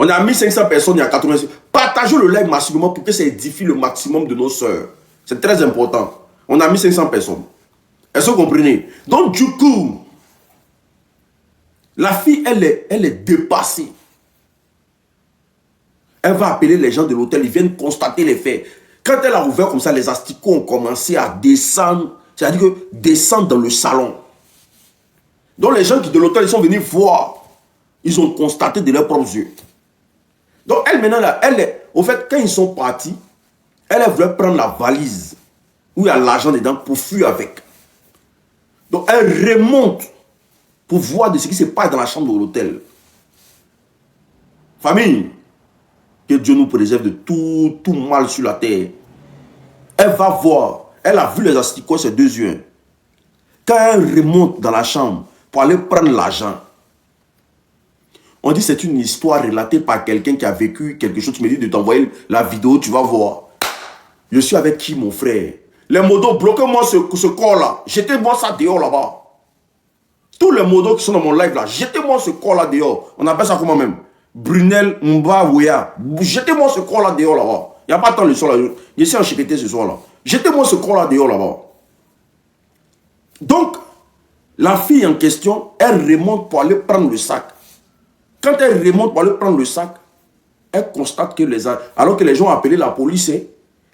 On a 1500 personnes, il y a 86. Partagez le live massivement pour que ça édifie le maximum de nos sœurs. C'est très important. On a 1500 personnes. Est-ce que vous comprenez? Donc, du coup, la fille, elle est dépassée. Elle va appeler les gens de l'hôtel, ils viennent constater les faits. Quand elle a ouvert comme ça, les asticots ont commencé à descendre, c'est-à-dire que descendre dans le salon. Donc, les gens qui de l'hôtel, ils sont venus voir. Ils ont constaté de leurs propres yeux. Donc, elle, maintenant, là, au fait, quand ils sont partis, elle voulait prendre la valise où il y a l'argent dedans pour fuir avec. Donc, elle remonte pour voir de ce qui se passe dans la chambre de l'hôtel. Famille, que Dieu nous préserve de tout mal sur la terre. Elle va voir, elle a vu les asticots, ses deux yeux. Quand elle remonte dans la chambre pour aller prendre l'argent, on dit que c'est une histoire relatée par quelqu'un qui a vécu quelque chose. Tu me dis de t'envoyer la vidéo, tu vas voir. Je suis avec qui, mon frère? Les modos, bloquez-moi ce corps-là. Jetez-moi ça dehors là-bas. Tous les modos qui sont dans mon live là, jetez-moi ce corps-là dehors. On appelle ça comment même? Brunel Mba Ouya. Jetez-moi ce corps-là dehors là-bas. Il n'y a pas tant le soir là. Je suis en chiqueté ce soir là. Jetez-moi ce corps-là dehors là-bas. Donc, la fille en question, elle remonte pour aller prendre le sac. Quand elle remonte pour aller prendre le sac, elle constate que alors que les gens ont appelé la police,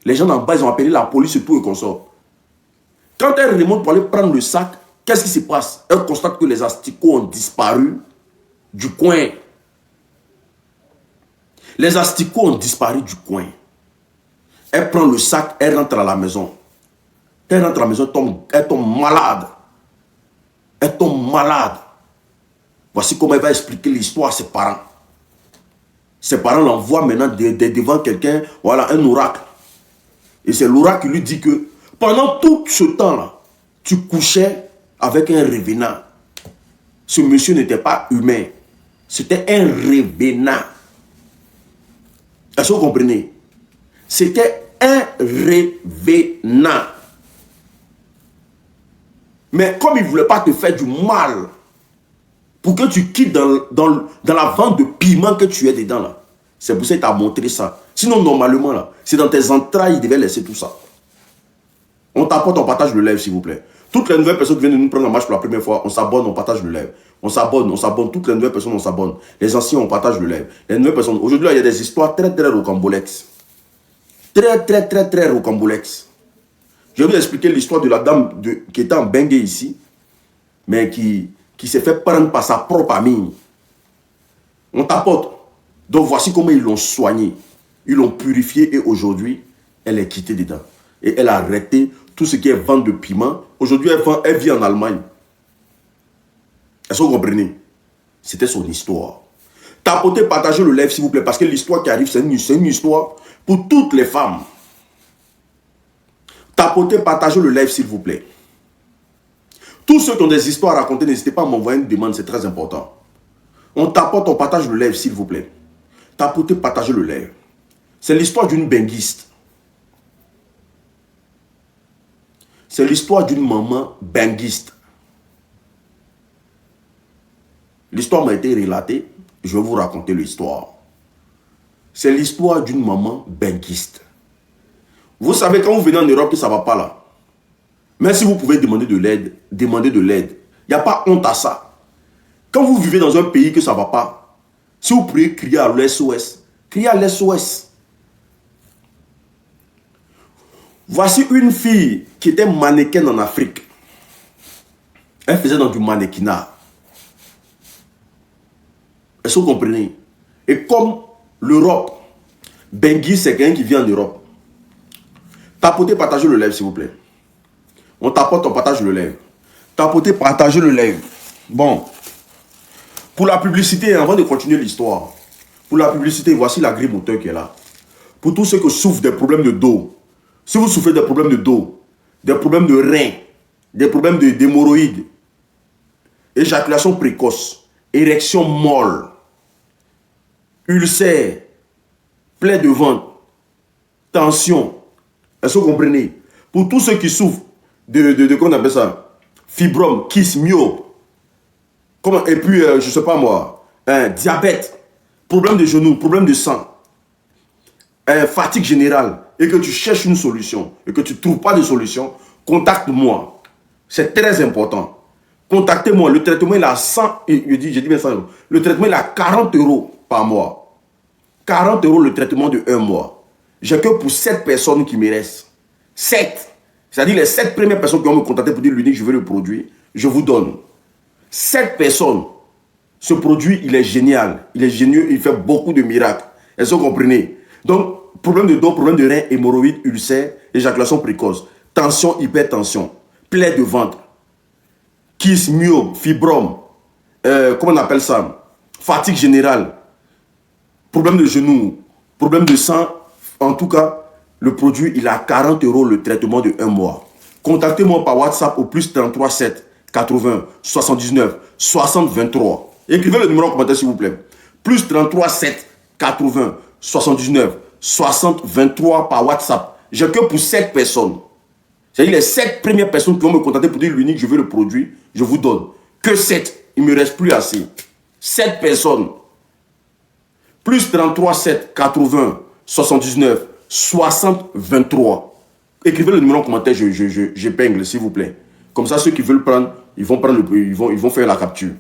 les gens d'en bas, ils ont appelé la police et tout et consort. Quand elle remonte pour aller prendre le sac, qu'est-ce qui se passe? Elle constate que les asticots ont disparu du coin. Les asticots ont disparu du coin. Elle prend le sac, elle rentre à la maison. Quand elle rentre à la maison, elle tombe malade. Elle tombe malade. Voici comment elle va expliquer l'histoire à ses parents. Ses parents l'envoient maintenant devant quelqu'un, voilà, un oracle. Et c'est l'oracle qui lui dit que pendant tout ce temps-là, tu couchais avec un revenant. Ce monsieur n'était pas humain. C'était un revenant. Est-ce que vous comprenez? C'était un revenant. Mais comme il ne voulait pas te faire du mal, pour que tu quittes dans la vente de piment que tu es dedans là. C'est pour ça qu'il t'a montré ça. Sinon, normalement, là, c'est dans tes entrailles, il devait laisser tout ça. On t'apporte, on partage le live, s'il vous plaît. Toutes les nouvelles personnes qui viennent de nous prendre en marche pour la première fois, on s'abonne, on partage le live. On s'abonne. Toutes les nouvelles personnes, on s'abonne. Les anciens, on partage le live. Les nouvelles personnes. Aujourd'hui, il y a des histoires très, très rocambolesques. Très rocambolesques. Je vais vous expliquer l'histoire de la dame qui était en Bengue ici, mais qui s'est fait prendre par sa propre amie. On t'apporte. Donc voici comment ils l'ont soignée. Ils l'ont purifiée et aujourd'hui, elle est quittée dedans. Et elle a arrêté tout ce qui est vente de piment. Aujourd'hui, elle vit en Allemagne. Est-ce que vous comprenez? C'était son histoire. Tapotez, partagez le live s'il vous plaît, parce que l'histoire qui arrive, c'est une histoire pour toutes les femmes. Tapotez, partagez le live s'il vous plaît. Tous ceux qui ont des histoires à raconter, n'hésitez pas à m'envoyer une demande, c'est très important. On tapote, on partage le live s'il vous plaît. Tapotez, partagez le live. C'est l'histoire d'une benguiste. C'est l'histoire d'une maman benguiste. L'histoire m'a été relatée. Je vais vous raconter l'histoire. C'est l'histoire d'une maman benguiste. Vous savez, quand vous venez en Europe, que ça ne va pas là. Même si vous pouvez demander de l'aide, demandez de l'aide. Il n'y a pas honte à ça. Quand vous vivez dans un pays que ça ne va pas, si vous pouvez crier à l'SOS, criez à l'SOS. Voici une fille qui était mannequin en Afrique. Elle faisait dans du mannequinat. Est-ce que vous comprenez? Et comme l'Europe, Bengui, c'est quelqu'un qui vient en Europe. Tapotez, partagez le live, s'il vous plaît. On tapote, on partage le live. Tapotez, partagez le live. Bon. Pour la publicité, avant de continuer l'histoire, pour la publicité, voici la grille moteur qui est là. Pour tous ceux qui souffrent des problèmes de dos, si vous souffrez des problèmes de dos, des problèmes de reins, des problèmes d'hémorroïdes, éjaculation précoce, érection molle, ulcère, plaie de ventre, tension, est-ce que vous comprenez? Pour tous ceux qui souffrent de comment on appelle ça? Fibrome, kyste, myope, et puis, je ne sais pas moi, diabète. problème de genou, problème de sang, fatigue générale, et que tu cherches une solution, et que tu ne trouves pas de solution, contacte-moi. C'est très important. Contactez-moi. Le traitement, il a 100, j'ai dit bien 100 euros. Le traitement, il a 40 euros par mois. 40 euros le traitement de 1 mois. J'ai que pour 7 personnes qui me restent. 7. C'est-à-dire les 7 premières personnes qui vont me contacter pour dire l'unique, je veux le produit, je vous donne. 7 personnes. Ce produit, il est génial. Il est génieux, il fait beaucoup de miracles. Est-ce que vous comprenez? Donc, problème de dos, problème de rein, hémorroïdes, ulcères, éjaculation précoce, tension, hypertension, plaie de ventre, kyste, myome, fibrome, comment on appelle ça? Fatigue générale, problème de genou, problème de sang. En tout cas, le produit, il a 40 euros le traitement de 1 mois. Contactez-moi par WhatsApp au plus 33 7 80 79 60 23. Écrivez le numéro en commentaire s'il vous plaît. Plus 33 7 80 79 60 23 par WhatsApp. J'ai que pour 7 personnes. C'est-à-dire les 7 premières personnes qui vont me contacter pour dire l'unique, je veux le produit, je vous donne. Que 7, il ne me reste plus assez. 7 personnes. Plus 33 7 80 79 60 23. Écrivez le numéro en commentaire, j'épingle s'il vous plaît. Comme ça, ceux qui veulent prendre, ils vont faire la capture.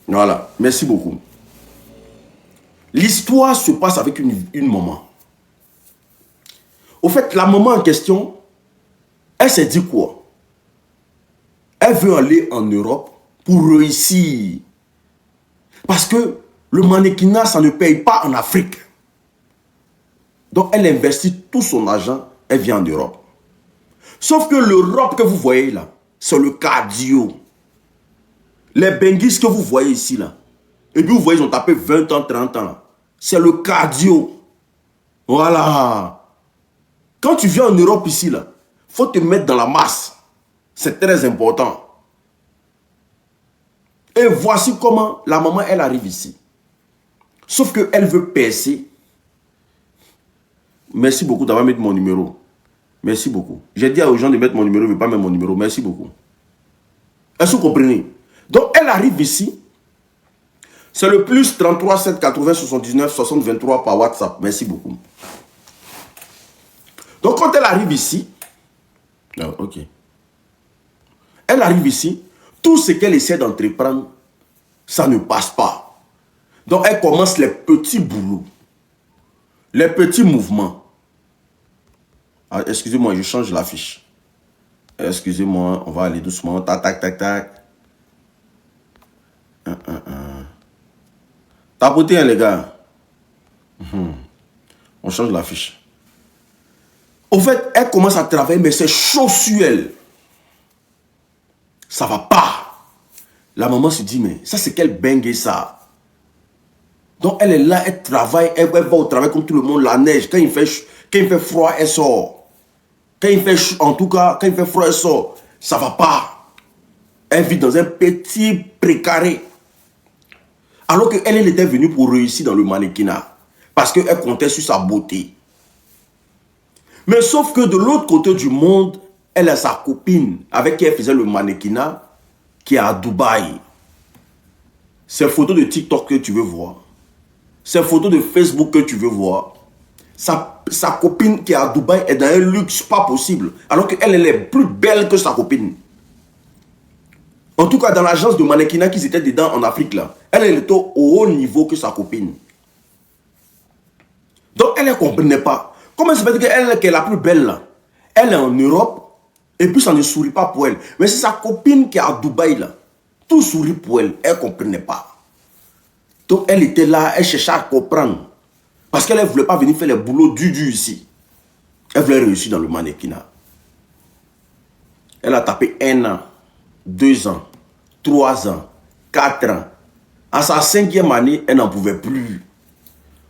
Voilà, merci beaucoup. L'histoire se passe avec une maman. Au fait, la maman en question, elle s'est dit quoi? Elle veut aller en Europe pour réussir. Parce que le mannequinat, ça ne paye pas en Afrique. Donc, elle investit tout son argent, elle vient en Europe. Sauf que l'Europe que vous voyez là, c'est le cardio. Les benguis que vous voyez ici là, et puis vous voyez, ils ont tapé 20 ans, 30 ans là. C'est le cardio. Voilà. Quand tu viens en Europe ici là, il faut te mettre dans la masse. C'est très important. Et voici comment la maman, elle arrive ici. Sauf qu'elle veut percer. Merci beaucoup d'avoir mis mon numéro. Merci beaucoup. J'ai dit aux gens de mettre mon numéro, ils ne veulent pas mettre mon numéro. Merci beaucoup. Est-ce que vous comprenez? Donc, elle arrive ici. C'est le plus 33 7 80 79 60 23 par WhatsApp. Merci beaucoup. Donc, quand elle arrive ici, ok. Elle arrive ici, tout ce qu'elle essaie d'entreprendre, ça ne passe pas. Donc, elle commence les petits boulots, les petits mouvements. Ah, excusez-moi, je change l'affiche. Excusez-moi, on va aller doucement. Tac, tac, tac, tac. Tapotez, hein, les gars. On change l'affiche. Au fait, elle commence à travailler, mais c'est chaud sur elle. Ça va pas. La maman se dit, mais ça, c'est quel bengue ça? Donc, elle est là, elle travaille, elle va au travail comme tout le monde, la neige. Quand il fait froid, elle sort. Quand il fait chaud, en tout cas, quand il fait froid, elle sort. Ça va pas. Elle vit dans un petit précaré. Alors qu'elle, elle était venue pour réussir dans le mannequinat. Parce qu'elle comptait sur sa beauté. Mais sauf que de l'autre côté du monde, elle a sa copine avec qui elle faisait le mannequinat, qui est à Dubaï. Ces photos de TikTok que tu veux voir. Ces photos de Facebook que tu veux voir. Sa copine qui est à Dubaï est dans un luxe pas possible. Alors qu'elle, elle est plus belle que sa copine. En tout cas, dans l'agence de mannequinat qu'ils étaient dedans en Afrique, là, elle était au haut niveau que sa copine. Donc, elle ne comprenait pas. Comment ça fait qu'elle qui est la plus belle, là, elle est en Europe, et puis ça ne sourit pas pour elle. Mais c'est sa copine qui est à Dubaï, là. Tout sourit pour elle. Elle ne comprenait pas. Donc, elle était là, elle cherchait à comprendre. Parce qu'elle ne voulait pas venir faire les boulots du ici. Elle voulait réussir dans le mannequinat. Elle a tapé 1 an, 2 ans, 3 ans, 4 ans. À sa 5e année, elle n'en pouvait plus.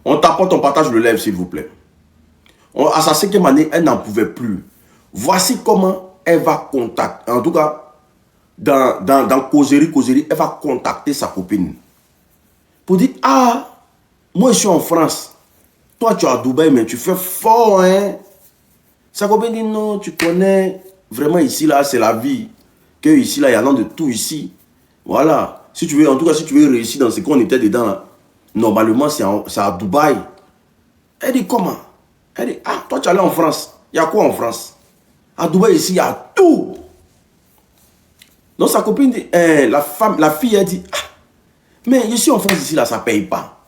On tapote, on partage le live, s'il vous plaît. À sa 5e année, elle n'en pouvait plus. Voici comment elle va contacter. En tout cas, dans causerie, elle va contacter sa copine. Pour dire, ah, moi je suis en France. Toi tu es à Dubaï, mais tu fais fort, hein. Sa copine dit, non, tu connais. Vraiment ici, là, c'est la vie. Que ici, là, il y a de tout ici. Voilà. Si tu veux, en tout cas, si tu veux réussir dans ce qu'on était dedans, là, Normalement, c'est à Dubaï. Elle dit comment? Elle dit, ah, toi tu es allé en France. Il y a quoi en France? À Dubaï, ici, il y a tout. Donc sa copine dit, la fille, elle dit, ah, mais ici en France, ici, là, ça ne paye pas.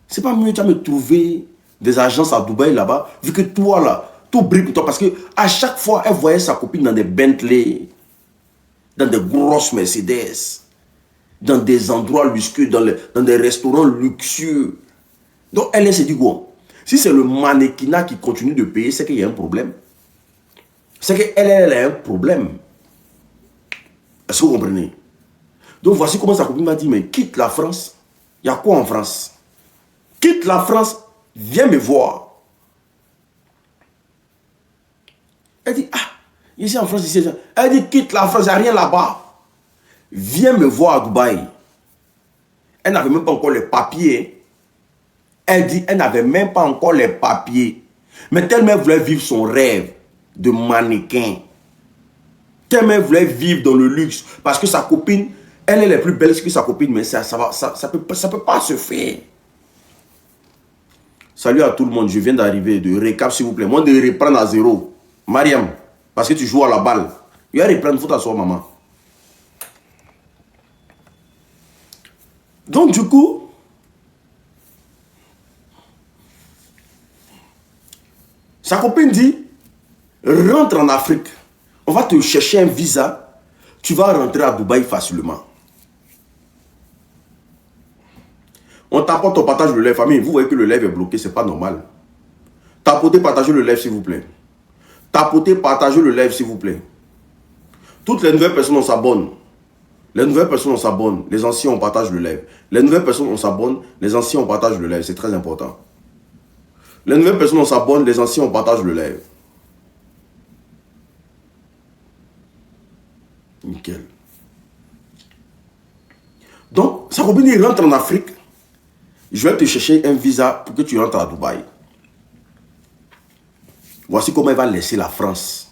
C'est pas mieux, tu vas me trouver des agences à Dubaï là-bas, vu que toi, là, tout brille pour toi. Parce que à chaque fois, elle voyait sa copine dans des Bentley, dans des grosses Mercedes, dans des endroits luxueux, dans des restaurants luxueux. Donc elle s'est dit, bon, si c'est le mannequinat qui continue de payer, c'est qu'il y a un problème. C'est qu'elle a un problème. Est-ce que vous comprenez? Donc voici comment sa copine m'a dit, mais quitte la France. Il y a quoi en France? Quitte la France, viens me voir. Elle dit, ah, ici en France, ici. Elle dit, quitte la France, il n'y a rien là-bas. Viens me voir à Dubaï. Elle n'avait même pas encore les papiers. Elle dit, elle n'avait même pas encore les papiers. Mais tellement elle voulait vivre son rêve de mannequin. Tellement elle voulait vivre dans le luxe. Parce que sa copine, elle est plus belle que sa copine, mais ça peut pas se faire. Salut à tout le monde, je viens d'arriver. De récap, s'il vous plaît. Moi, de reprendre à zéro. Mariam, parce que tu joues à la balle. Il va reprendre, il faut t'asseoir, maman. Donc, du coup, sa copine dit, rentre en Afrique. On va te chercher un visa. Tu vas rentrer à Dubaï facilement. On t'apporte ton partage de lait, famille. Vous voyez que le lait est bloqué, c'est pas normal. Tapotez, partagez le lait, s'il vous plaît. Tapotez, partagez le live, s'il vous plaît. Toutes les nouvelles personnes, on s'abonne. Les nouvelles personnes, on s'abonne. Les anciens, on partage le live. Les nouvelles personnes, on s'abonne. Les anciens, on partage le live. C'est très important. Les nouvelles personnes, on s'abonne. Les anciens, on partage le live. Nickel. Donc, sa copine, il rentre en Afrique. Je vais te chercher un visa pour que tu rentres à Dubaï. Voici comment elle va laisser la France.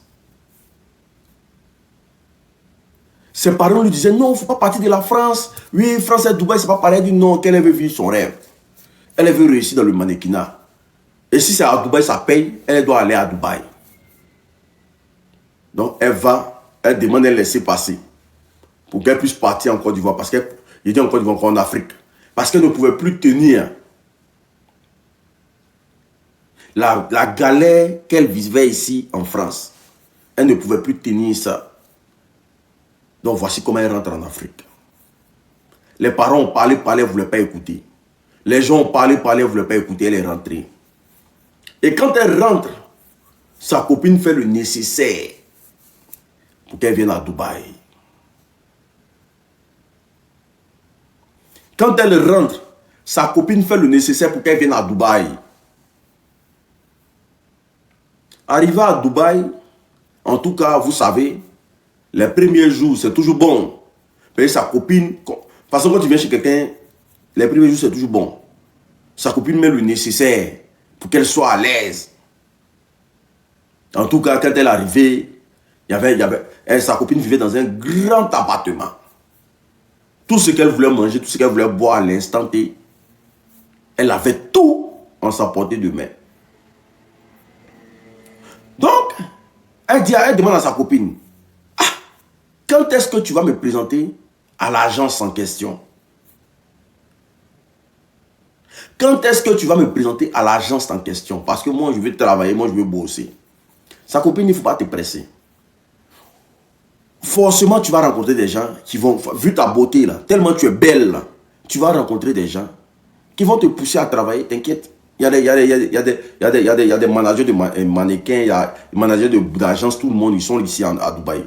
Ses parents lui disaient, non, il ne faut pas partir de la France. Oui, France et Dubaï, c'est pas pareil. Elle dit non, qu'elle veut vivre son rêve. Elle veut réussir dans le mannequinat. Et si c'est à Dubaï, ça paye, elle doit aller à Dubaï. Donc, elle demande un laisser-passer pour qu'elle puisse partir en Côte d'Ivoire. Parce qu'elle dit en Côte d'Ivoire, encore en Afrique. Parce qu'elle ne pouvait plus tenir la galère qu'elle vivait ici en France. Elle ne pouvait plus tenir ça. Donc voici comment elle rentre en Afrique. Les parents ont parlé, elle ne voulait pas écouter. Les gens ont parlé, elle ne voulait pas écouter. Elle est rentrée. Et quand elle rentre, sa copine fait le nécessaire pour qu'elle vienne à Dubaï. Quand elle rentre, sa copine fait le nécessaire pour qu'elle vienne à Dubaï. Arrivé à Dubaï, en tout cas, vous savez, les premiers jours, c'est toujours bon. Mais sa copine, parce que quand tu viens chez quelqu'un, les premiers jours, c'est toujours bon. Sa copine met le nécessaire pour qu'elle soit à l'aise. En tout cas, quand elle est arrivée, sa copine vivait dans un grand appartement. Tout ce qu'elle voulait manger, tout ce qu'elle voulait boire à l'instant T, elle avait tout en sa portée de main. Donc, elle demande à sa copine, ah, quand est-ce que tu vas me présenter à l'agence en question? Quand est-ce que tu vas me présenter à l'agence en question? Parce que moi, je veux travailler, moi, je veux bosser. Sa copine, il ne faut pas te presser. Forcément, tu vas rencontrer des gens qui vont, vu ta beauté, là, tellement tu es belle, là, tu vas rencontrer des gens qui vont te pousser à travailler, t'inquiète. Il y a des managers de mannequins, il y a des managers d'agence, tout le monde, ils sont ici à Dubaï.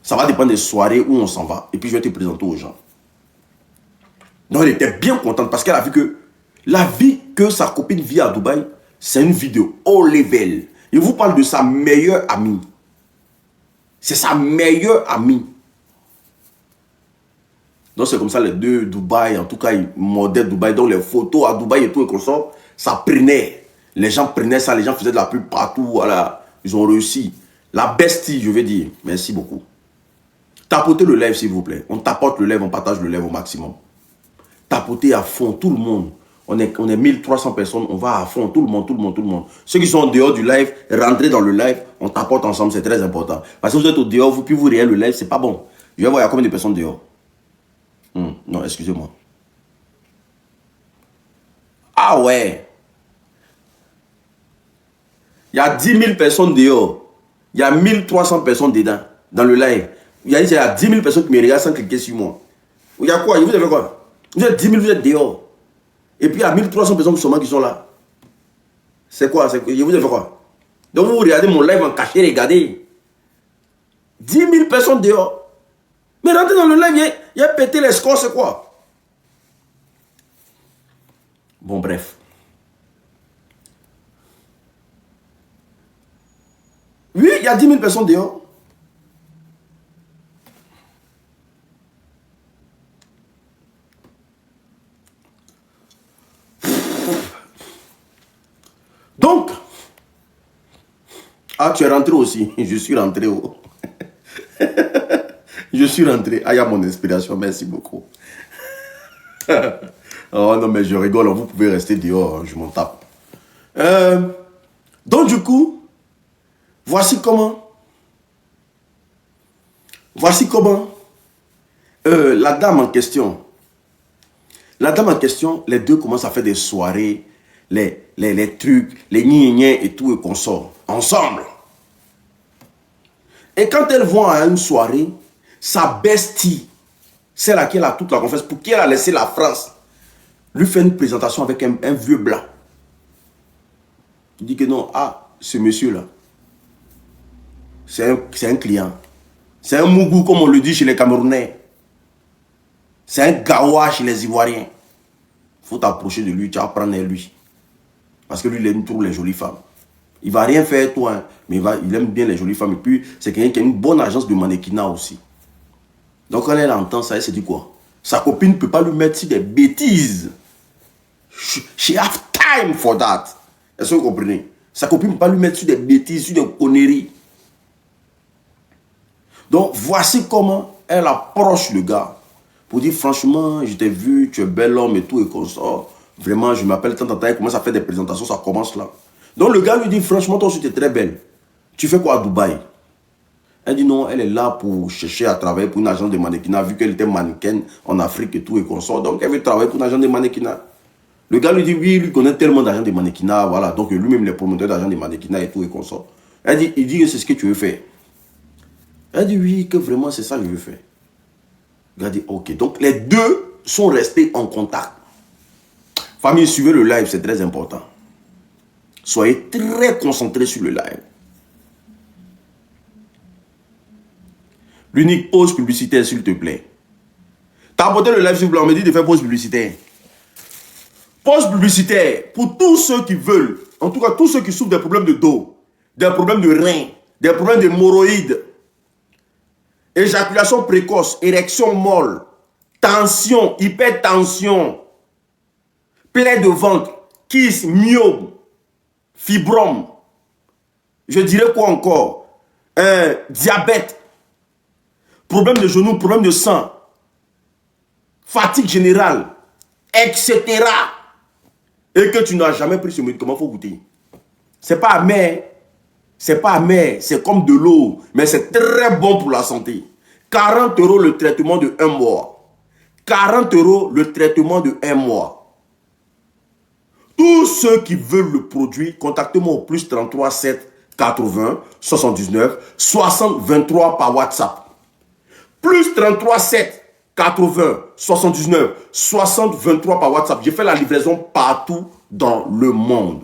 Ça va dépendre des soirées où on s'en va. Et puis, je vais te présenter aux gens. Donc, elle était bien contente parce qu'elle a vu que la vie que sa copine vit à Dubaï, c'est une vie de haut level. Il vous parle de sa meilleure amie. C'est sa meilleure amie. Donc, c'est comme ça les deux Dubaï, en tout cas, ils modèlent Dubaï. Donc, les photos à Dubaï et tout, et comme ça prenait. Les gens prenaient ça, les gens faisaient de la pub partout. Voilà. Ils ont réussi. La bestie, je vais dire. Merci beaucoup. Tapotez le live, s'il vous plaît. On tapote le live, on partage le live au maximum. tapoter à fond, tout le monde. On est 1300 personnes, on va à fond, tout le monde, tout le monde, tout le monde. Ceux qui sont en dehors du live, rentrez dans le live, on tapote ensemble, c'est très important. Parce que vous êtes au dehors, puis vous regardez le live, c'est pas bon. Je vais voir, il y a combien de personnes dehors? Non, excusez-moi. Ah ouais. Il y a 10 000 personnes dehors. Il y a 1300 personnes dedans, dans le live. Il y a 10 000 personnes qui me regardent sans cliquer sur moi. Il y a quoi? Vous avez quoi? Vous êtes 10 000, vous êtes dehors. Et puis il y a 1300 personnes seulement qui sont là. C'est quoi? Vous avez fait quoi? Donc vous regardez mon live en cachet, regardez. 10 000 personnes dehors. Mais rentrez dans le live, il y a pété les scores, c'est quoi? Bon, bref. Oui, il y a 10 000 personnes dehors. Donc, ah, tu es rentré aussi. Je suis rentré. Oh. Je suis rentré. Ah, il y a mon inspiration. Merci beaucoup. Oh non, mais je rigole. Vous pouvez rester dehors. Je m'en tape. Donc, du coup, voici comment. La dame en question. Les deux commencent à faire des soirées, les trucs, les gna et tout, et qu'on sort ensemble. Et quand elles vont à une soirée, sa bestie, celle à qui elle a toute la confiance, pour qui elle a laissé la France, lui fait une présentation avec un vieux blanc. Il dit que non, ah, ce monsieur-là, c'est un client. C'est un mougou, comme on le dit chez les Camerounais. C'est un gawa chez les Ivoiriens. Il faut t'approcher de lui, tu vas prendre lui. Parce que lui, il aime trop les jolies femmes. Il ne va rien faire toi, hein, mais il aime bien les jolies femmes. Et puis, c'est quelqu'un qui a une bonne agence de mannequinat aussi. Donc, quand elle entend ça, elle se dit quoi? Sa copine ne peut pas lui mettre sur des bêtises. She have time for that. Est-ce que vous comprenez? Sa copine ne peut pas lui mettre sur des bêtises, sur des conneries. Donc, voici comment elle approche le gars. Pour dire, franchement, je t'ai vu, tu es bel homme et tout, et comme ça. Vraiment, je m'appelle tant, elle commence à faire des présentations, ça commence là. Donc, le gars lui dit, franchement, toi aussi, tu es très belle. Tu fais quoi à Dubaï? Elle dit non, elle est là pour chercher à travailler pour une agence de mannequinat, vu qu'elle était mannequin en Afrique et tout, et qu'on sort. Donc, elle veut travailler pour une agence de mannequinat. Le gars lui dit, oui, lui connaît tellement d'agents de mannequinat, voilà. Donc, lui-même, les promoteurs d'agents de mannequinat et tout, et qu'on sort. Il dit que c'est ce que tu veux faire. Elle dit oui, que vraiment, c'est ça que je veux faire. Le gars dit, ok. Donc, les deux sont restés en contact. Famille, suivez le live, c'est très important. Soyez très concentrés sur le live. L'unique pause publicitaire, s'il te plaît. T'as apporté le live, s'il vous plaît, on me dit de faire pause publicitaire. Pause publicitaire pour tous ceux qui veulent, en tout cas tous ceux qui souffrent des problèmes de dos, des problèmes de reins, des problèmes d'hémorroïdes, éjaculation précoce, érection molle, tension, hypertension, plaie de ventre, kyste, myome, fibrome, je dirais quoi encore, diabète, problème de genoux, problème de sang, fatigue générale, etc. Et que tu n'as jamais pris ce médicament, il faut goûter. C'est pas amer, c'est comme de l'eau, mais c'est très bon pour la santé. 40 € le traitement de 1 mois. 40 € le traitement de 1 mois. Tous ceux qui veulent le produit, contactez-moi au plus 33 7 80 79 60 23 par WhatsApp. Plus 33 7 80 79 60 23 par WhatsApp. Je fais la livraison partout dans le monde.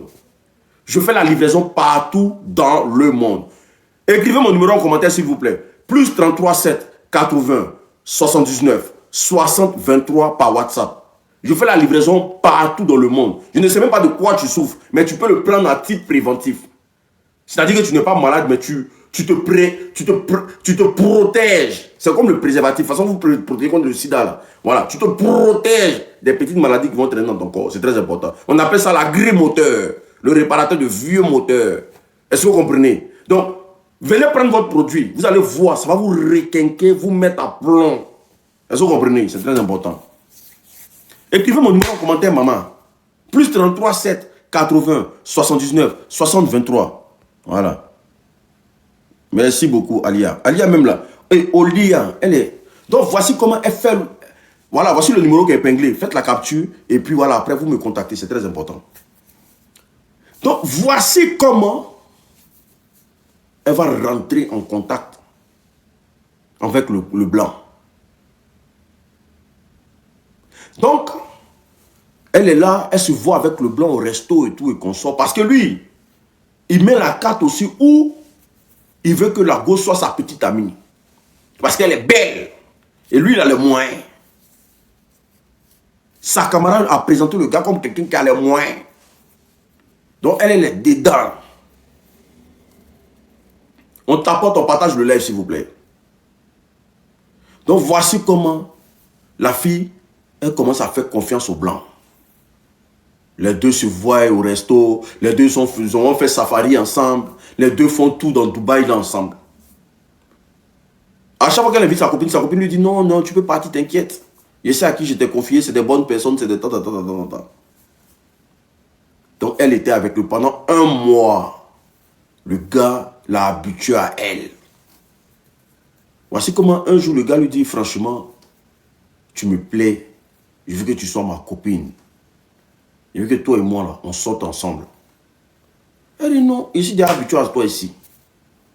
Je fais la livraison partout dans le monde. Écrivez mon numéro en commentaire s'il vous plaît. Plus 33 7 80 79 60 23 par WhatsApp. Je fais la livraison partout dans le monde. Je ne sais même pas de quoi tu souffres, mais tu peux le prendre à titre préventif. C'est-à-dire que tu n'es pas malade, mais tu te protèges. C'est comme le préservatif. De toute façon, vous protégez contre le sida. Là. Voilà, tu te protèges des petites maladies qui vont traîner dans ton corps. C'est très important. On appelle ça la grille moteur, le réparateur de vieux moteurs. Est-ce que vous comprenez? Donc, venez prendre votre produit. Vous allez voir, ça va vous requinquer, vous mettre à plomb. Est-ce que vous comprenez? C'est très important. Écrivez mon numéro en commentaire, maman. Plus 33 7 80 79 60 23. Voilà. Merci beaucoup, Alia. Alia même là. Et Olia, elle est... Donc, voici comment elle fait... Voilà, voici le numéro qui est épinglé. Faites la capture et puis voilà, après vous me contactez. C'est très important. Donc, voici comment elle va rentrer en contact avec le blanc. Donc, elle est là, elle se voit avec le blanc au resto et tout et qu'on sort. Parce que lui, il met la carte aussi où il veut que la go soit sa petite amie. Parce qu'elle est belle. Et lui, il a les moyens. Sa camarade a présenté le gars comme quelqu'un qui a les moyens. Donc, elle est dedans. On tapote, on partage le live, s'il vous plaît. Donc, voici comment la fille, elle commence à faire confiance au blanc. Les deux se voient au resto. Les deux ont fait safari ensemble. Les deux font tout dans Dubaï ensemble. À chaque fois qu'elle invite sa copine lui dit non, non, tu peux partir, t'inquiète. Je sais à qui je t'ai confié, c'est des bonnes personnes, c'est des temps. Donc elle était avec lui pendant 1 mois. Le gars l'a habitué à elle. Voici comment un jour le gars lui dit franchement, tu me plais, je veux que tu sois ma copine. Je veux que toi et moi là, on sorte ensemble. Elle dit non, je suis déjà habitué à toi ici.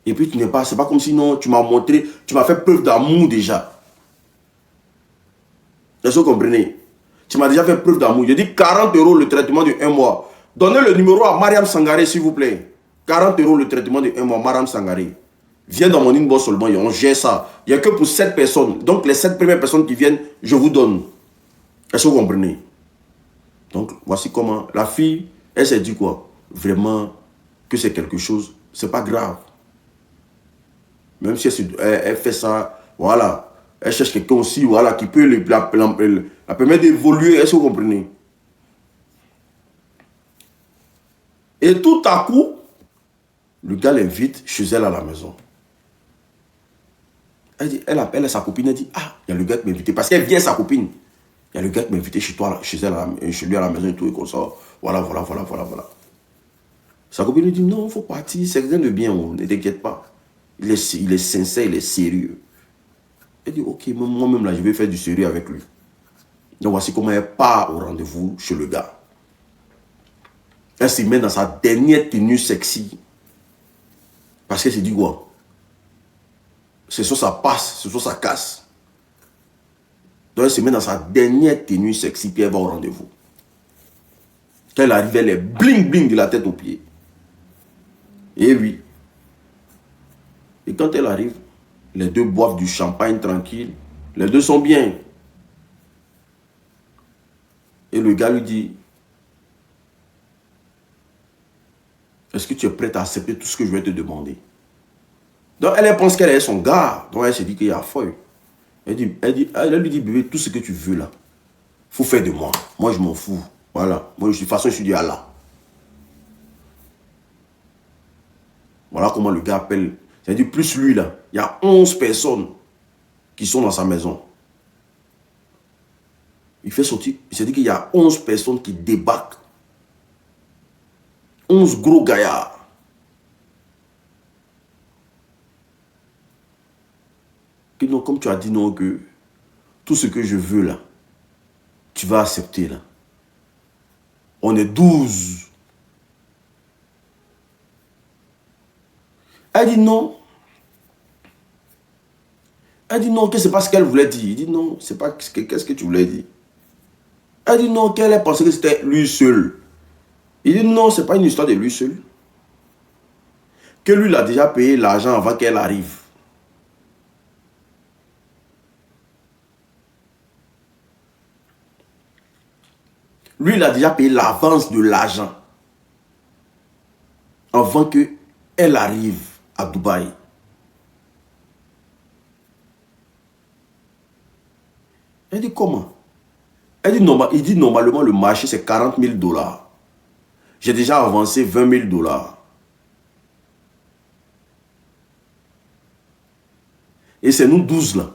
Et puis tu n'es pas, c'est pas comme si non, tu m'as montré, tu m'as fait preuve d'amour déjà. Est-ce que vous comprenez? Tu m'as déjà fait preuve d'amour. J'ai dit 40 € le traitement de 1 mois. Donnez le numéro à Mariam Sangaré, s'il vous plaît. 40 € le traitement de 1 mois, Mariam Sangaré. Viens dans mon inbox seulement, on gère ça. Il n'y a que pour 7 personnes. Donc les 7 premières personnes qui viennent, je vous donne. Est-ce que vous comprenez? Donc voici comment la fille, elle s'est dit quoi? Vraiment que c'est quelque chose, c'est pas grave. Même si elle fait ça, voilà. Elle cherche quelqu'un aussi, voilà, qui peut la permettre d'évoluer. Est-ce que vous comprenez? Et tout à coup, le gars l'invite chez elle à la maison. Elle dit, elle appelle sa copine, elle dit, ah, il y a le gars qui m'a invité. Parce qu'elle vient sa copine. Il y a le gars qui m'a invité chez toi, chez elle, chez lui à la maison et tout, et comme ça. Voilà. Sa copine lui dit, non, il faut partir, c'est quelqu'un de bien, ne t'inquiète pas. Il est sincère, il est sérieux. Elle dit, ok, moi-même là, je vais faire du sérieux avec lui. Donc voici comment elle part au rendez-vous chez le gars. Elle se met dans sa dernière tenue sexy. Parce qu'elle se dit quoi? C'est soit ça passe, c'est soit ça casse. Donc elle se met dans sa dernière tenue sexy, puis elle va au rendez-vous. Quand elle arrive, elle est bling bling de la tête aux pieds. Et oui. Et quand elle arrive, les deux boivent du champagne tranquille. Les deux sont bien. Et le gars lui dit, est-ce que tu es prête à accepter tout ce que je vais te demander? Donc elle pense qu'elle est son gars. Donc elle se dit qu'il y a folle. Elle lui dit, bébé, tout ce que tu veux là, faut faire de moi. Moi, je m'en fous. Voilà. Moi, de toute façon, je suis du Allah. Voilà comment le gars appelle. C'est-à-dire, plus lui là, il y a 11 personnes qui sont dans sa maison. Il fait sortir, il s'est dit qu'il y a 11 personnes qui débarquent. 11 gros gaillards. Que non, comme tu as dit non, que tout ce que je veux là, tu vas accepter là. On est 12. Elle dit non. Elle dit non, que c'est pas ce qu'elle voulait dire. Il dit non, c'est pas qu'est-ce que tu voulais dire. Elle dit non, qu'elle a pensé que c'était lui seul. Il dit non, c'est pas une histoire de lui seul. Que lui, il a déjà payé l'argent avant qu'elle arrive. Lui, il a déjà payé l'avance de l'argent avant qu'elle arrive à Dubaï. Elle dit comment? Elle dit, il dit normalement le marché c'est 40 000 $. J'ai déjà avancé 20 000 $. Et c'est nous 12 là.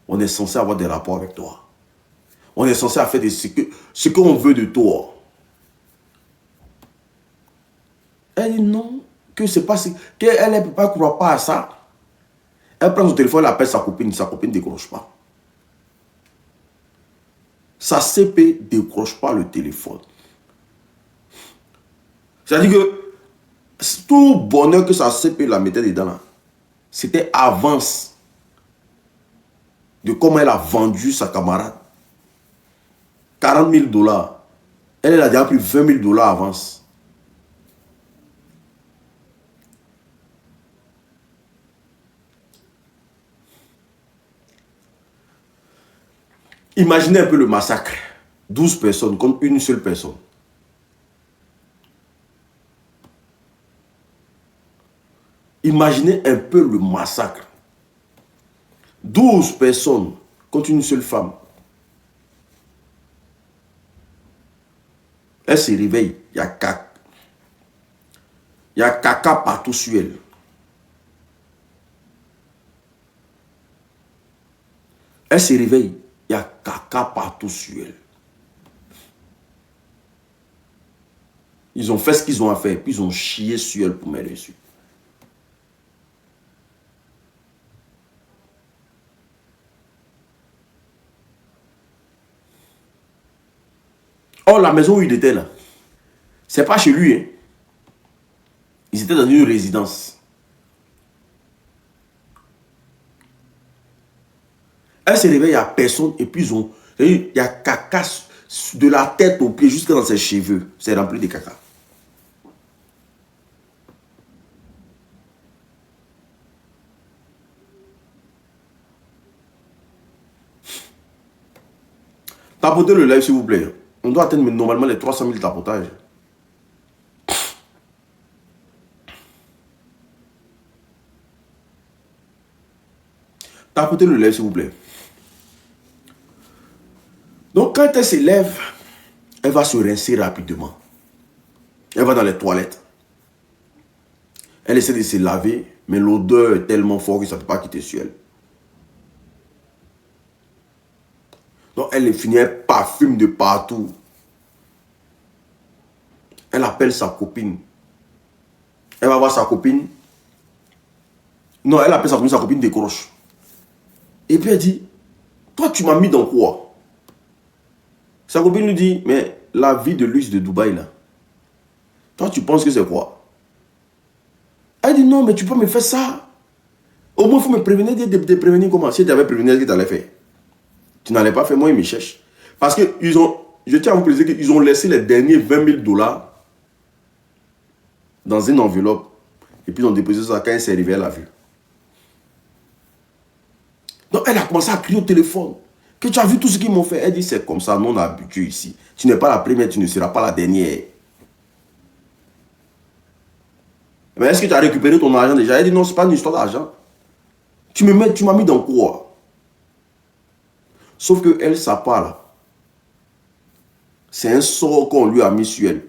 On est censé avoir des rapports avec toi. On est censé faire ce qu'on veut de toi. Elle dit non, que c'est pas qu'elle ne peut pas croire pas à ça. Elle prend son téléphone, elle appelle sa copine ne décroche pas. Sa CP ne décroche pas le téléphone. C'est-à-dire que tout bonheur que sa CP la mettait dedans, c'était avance de comment elle a vendu sa camarade. 40 000 $. Elle a déjà pris 20 000 $ avance. Imaginez un peu le massacre. 12 personnes contre une seule personne. Imaginez un peu le massacre. 12 personnes contre une seule femme. Elle se réveille. Il y a caca. Il y a caca partout sur elle. Elle se réveille. Il y a caca partout sur elle. Ils ont fait ce qu'ils ont à faire. Puis ils ont chié sur elle pour mettre dessus. Or, la maison où il était là, c'est pas chez lui. Hein. Ils étaient dans une résidence. Elle se réveille, il n'y a personne. Et puis il y a caca de la tête aux pieds jusqu'à dans ses cheveux. C'est rempli de caca. Tapotez le live s'il vous plaît. On doit atteindre normalement les 300 000 tapotages. Tapotez le live s'il vous plaît. Donc quand elle se lève, elle va se rincer rapidement. Elle va dans les toilettes. Elle essaie de se laver, mais l'odeur est tellement forte que ça ne peut pas quitter sur elle. Donc elle finit, elle parfume de partout. Elle appelle sa copine. Elle va voir sa copine. Non, elle appelle sa copine décroche. Et puis elle dit, toi tu m'as mis dans quoi? Sa copine lui dit, mais la vie de luxe de Dubaï là. Toi tu penses que c'est quoi? Elle dit, non mais tu peux me faire ça. Au moins il faut me prévenir, de prévenir comment? Si tu avais prévenu, qu'est-ce que tu allais faire? Tu n'allais pas faire, moi ils me cherchent. Parce que je tiens à vous préciser qu'ils ont laissé les derniers 20 000 $ dans une enveloppe. Et puis ils ont déposé ça quand elle s'est arrivée, elle a vu. Donc elle a commencé à crier au téléphone. Que tu as vu tout ce qu'ils m'ont fait. Elle dit c'est comme ça, nous on a habitué ici. Tu n'es pas la première, tu ne seras pas la dernière. Mais est-ce que tu as récupéré ton argent déjà? Elle dit non, ce n'est pas une histoire d'argent. Tu m'as mis dans quoi? Sauf que elle, ça parle. C'est un sort qu'on lui a mis sur elle.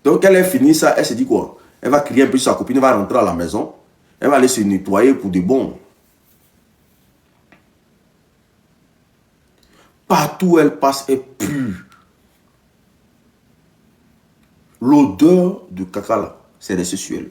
Donc quand elle a fini ça, elle se dit quoi? Elle va crier un peu sur sa copine, elle va rentrer à la maison. Elle va aller se nettoyer pour de bon. Partout où elle passe, elle pue. L'odeur de caca là, c'est resté sur elle.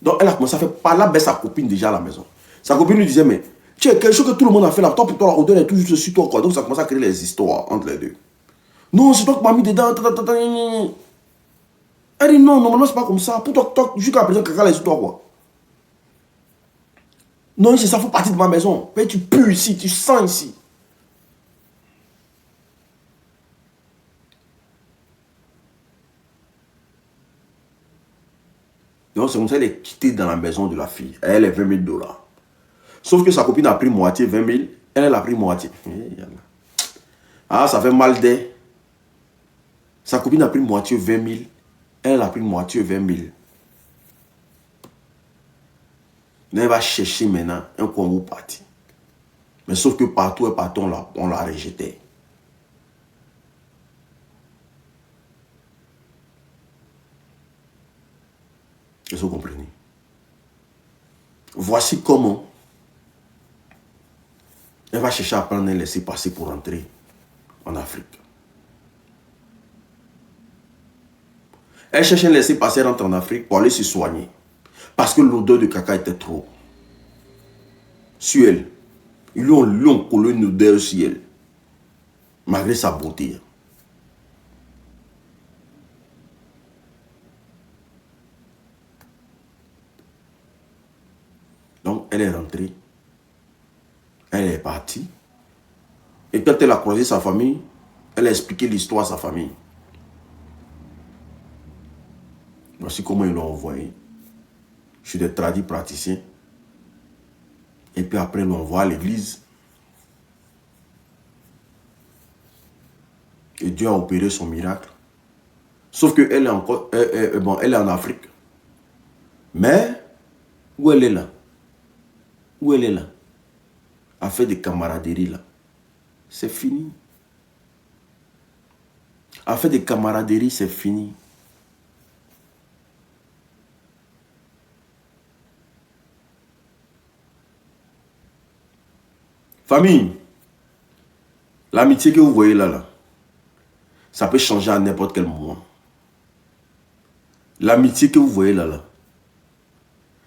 Donc elle a commencé à faire parler avec sa copine déjà à la maison. Sa copine lui disait, mais tu es quelque chose que tout le monde a fait là. Toi, pour toi, l'odeur est toujours sur toi. Quoi. Donc ça commence à créer les histoires entre les deux. Non, c'est toi qui m'as mis dedans. Elle dit non, normalement c'est pas comme ça. Pour toi jusqu'à présent, caca là est sur toi quoi. Non, c'est ça, faut partir de ma maison. Mais tu pues ici, tu sens ici. Donc c'est comme ça qu'elle est quittée dans la maison de la fille. Elle est 20 000 $. Sauf que sa copine a pris moitié 20 000. Elle a pris moitié. Ah, ça fait mal d'elle. Sa copine a pris moitié 20 000. Elle a pris moitié 20 000. Elle va chercher maintenant un Congo parti. Mais sauf que partout et partout, on l'a rejeté. Est-ce que vous comprenez? Voici comment elle va chercher à prendre un laissez-passer pour rentrer en Afrique. Elle cherche un laissez-passer rentrer en Afrique pour aller se soigner. Parce que l'odeur de caca était trop. Sur elle. Ils lui ont collé une odeur sur elle. Malgré sa beauté. Donc, elle est rentrée. Elle est partie. Et quand elle a croisé sa famille, elle a expliqué l'histoire à sa famille. Voici comment ils l'ont envoyé. Je suis des tradis praticiens. Et puis après, ils l'envoient à l'église. Et Dieu a opéré son miracle. Sauf qu'elle est encore, elle est en Afrique. Mais, où elle est là? Où elle est là? A fait des camaraderies là. C'est fini. A fait des camaraderies, c'est fini. Famille, l'amitié que vous voyez là, ça peut changer à n'importe quel moment. L'amitié que vous voyez là,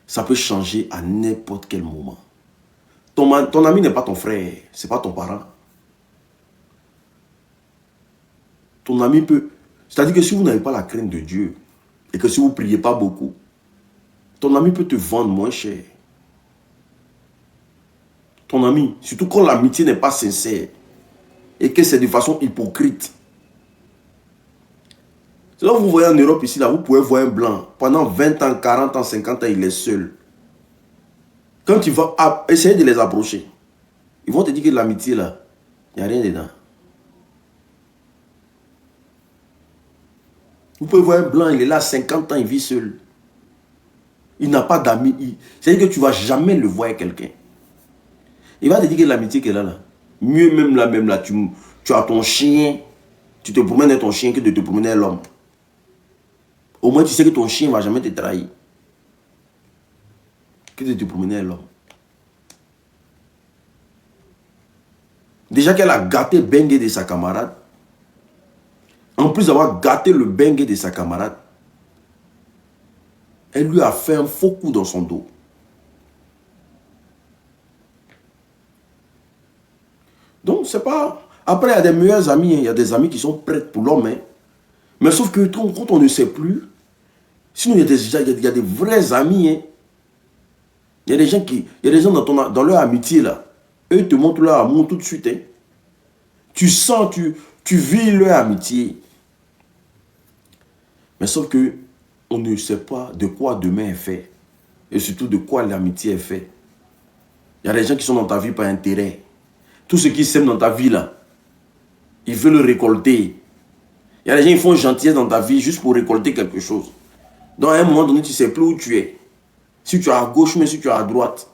ça peut changer à n'importe quel moment. Ton ami n'est pas ton frère, ce n'est pas ton parent. Ton ami peut... C'est-à-dire que si vous n'avez pas la crainte de Dieu, et que si vous ne priez pas beaucoup, ton ami peut te vendre moins cher. Ton ami, surtout quand l'amitié n'est pas sincère, et que c'est de façon hypocrite. C'est là que vous voyez en Europe ici, là, vous pouvez voir un blanc, pendant 20 ans, 40 ans, 50 ans, il est seul. Quand tu vas essayer de les approcher, ils vont te dire que l'amitié là, il n'y a rien dedans. Vous pouvez voir un blanc, il est là 50 ans, il vit seul. Il n'a pas d'amis. C'est-à-dire que tu ne vas jamais le voir avec quelqu'un. Il va te dire que l'amitié qu'elle a là, mieux même là, tu as ton chien, tu te promènes avec ton chien que de te promener avec l'homme. Au moins tu sais que ton chien ne va jamais te trahir. Que de te promener avec l'homme. Déjà qu'elle a gâté le bengue de sa camarade, en plus d'avoir gâté le bengue de sa camarade, elle lui a fait un faux coup dans son dos. Donc, c'est pas... Après, il y a des meilleurs amis, il y a des amis qui sont prêts pour l'homme. Hein. Mais sauf que quand on ne sait plus, sinon il y a des vrais amis. Hein. Il y a des gens dans leur amitié, là. Eux te montrent leur amour tout de suite. Hein. Tu sens, tu vis leur amitié. Mais sauf que on ne sait pas de quoi demain est fait. Et surtout de quoi l'amitié est faite. Il y a des gens qui sont dans ta vie par intérêt. Tout ce qui sème dans ta vie là, ils veulent le récolter. Il y a des gens qui font gentillesse dans ta vie juste pour récolter quelque chose. Donc à un moment donné, tu ne sais plus où tu es. Si tu es à gauche, mais si tu es à droite.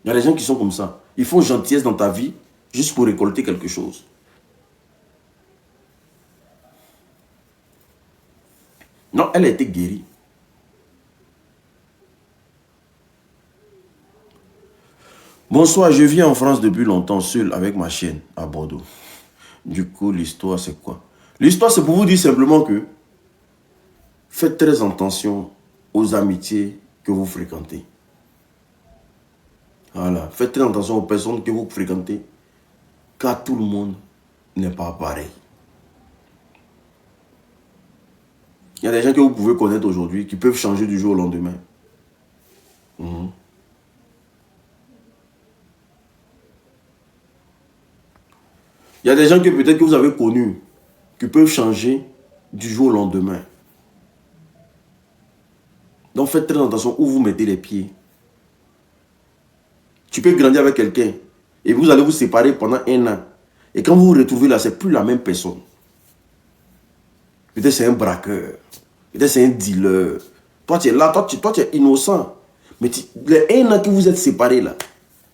Il y a des gens qui sont comme ça. Ils font gentillesse dans ta vie juste pour récolter quelque chose. Non, elle a été guérie. Bonsoir, je vis en France depuis longtemps, seul avec ma chienne à Bordeaux. Du coup, l'histoire, c'est quoi? L'histoire, c'est pour vous dire simplement que faites très attention aux amitiés que vous fréquentez. Voilà, faites très attention aux personnes que vous fréquentez, car tout le monde n'est pas pareil. Il y a des gens que vous pouvez connaître aujourd'hui qui peuvent changer du jour au lendemain. Il y a des gens que peut-être que vous avez connus qui peuvent changer du jour au lendemain. Donc faites très attention où vous mettez les pieds. Tu peux grandir avec quelqu'un et vous allez vous séparer pendant 1 an. Et quand vous vous retrouvez là, c'est plus la même personne. Peut-être c'est un braqueur. Peut-être c'est un dealer. Toi, tu es là, toi, tu es innocent. Mais les 1 an que vous êtes séparés là,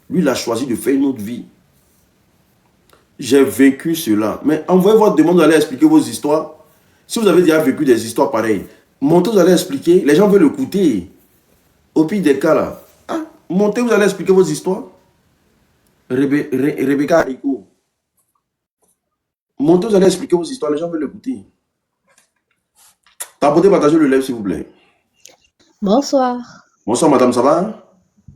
lui, il a choisi de faire une autre vie. J'ai vécu cela. Mais envoyez votre demande d'aller expliquer vos histoires. Si vous avez déjà vécu des histoires pareilles, Montez, vous allez expliquer. Les gens veulent écouter. Au pire des cas, là. Ah, montez, vous allez expliquer vos histoires. Rebecca Rico. Montez, vous allez expliquer vos histoires. Les gens veulent écouter. Tapotez, partagez le live, s'il vous plaît. Bonsoir. Bonsoir, madame, ça va?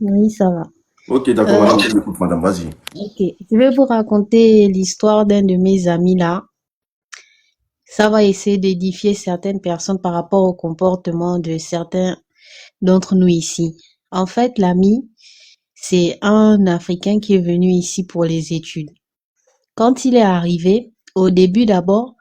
Oui, ça va. Ok, d'accord, Euh, madame, je vous écoute, madame, vas-y. ok, je vais vous raconter l'histoire d'un de mes amis là. Ça va essayer d'édifier certaines personnes par rapport au comportement de certains d'entre nous ici. En fait, l'ami, c'est un Africain qui est venu ici pour les études. Quand il est arrivé, au début d'abord,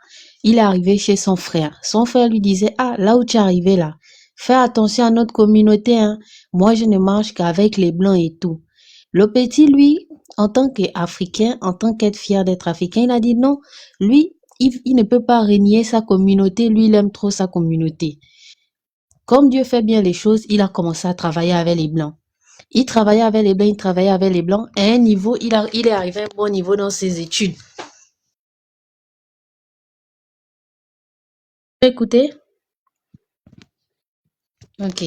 il est arrivé chez son frère. Son frère lui disait, ah, là où tu es arrivé là, fais attention à notre communauté, hein. Moi, je ne marche qu'avec les blancs et tout. Le petit, lui, en tant qu'Africain, en tant qu'être fier d'être Africain, il a dit non, lui, il ne peut pas renier sa communauté, lui, il aime trop sa communauté. Comme Dieu fait bien les choses, il a commencé à travailler avec les blancs. Il travaillait avec les blancs, il travaillait avec les blancs. À un niveau, il est arrivé à un bon niveau dans ses études. Écoutez, ok.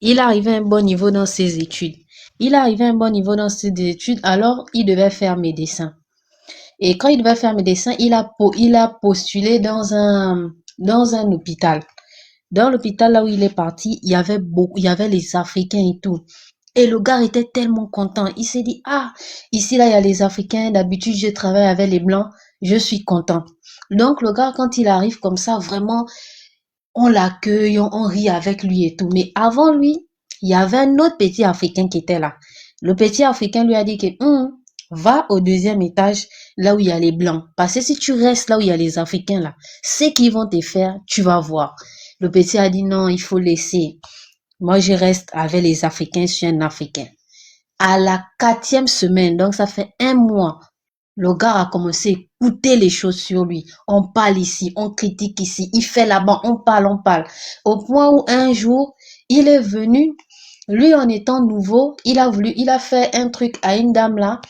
Il arrivait à un bon niveau dans ses études. Il arrivait à un bon niveau dans ses études, alors il devait faire médecin. Et quand il devait faire médecin, il a postulé dans un hôpital. Dans l'hôpital là où il est parti, il y avait les Africains et tout. Et le gars était tellement content. Il s'est dit, ah, ici là, il y a les Africains. D'habitude, je travaille avec les Blancs. Je suis content. Donc, le gars, quand il arrive comme ça, vraiment, on l'accueille, on rit avec lui et tout. Mais avant lui, il y avait un autre petit Africain qui était là. Le petit Africain lui a dit que va au deuxième étage, là où il y a les Blancs. Parce que si tu restes là où il y a les Africains, là, ce qu'ils vont te faire, tu vas voir. Le petit a dit non, il faut laisser. Moi, je reste avec les Africains, je suis un Africain. À la 4e semaine, donc ça fait un mois, le gars a commencé à écouter les choses sur lui. On parle ici, on critique ici, il fait là-bas, on parle, on parle. Au point où un jour, il est venu, lui en étant nouveau, il a fait un truc à une dame là,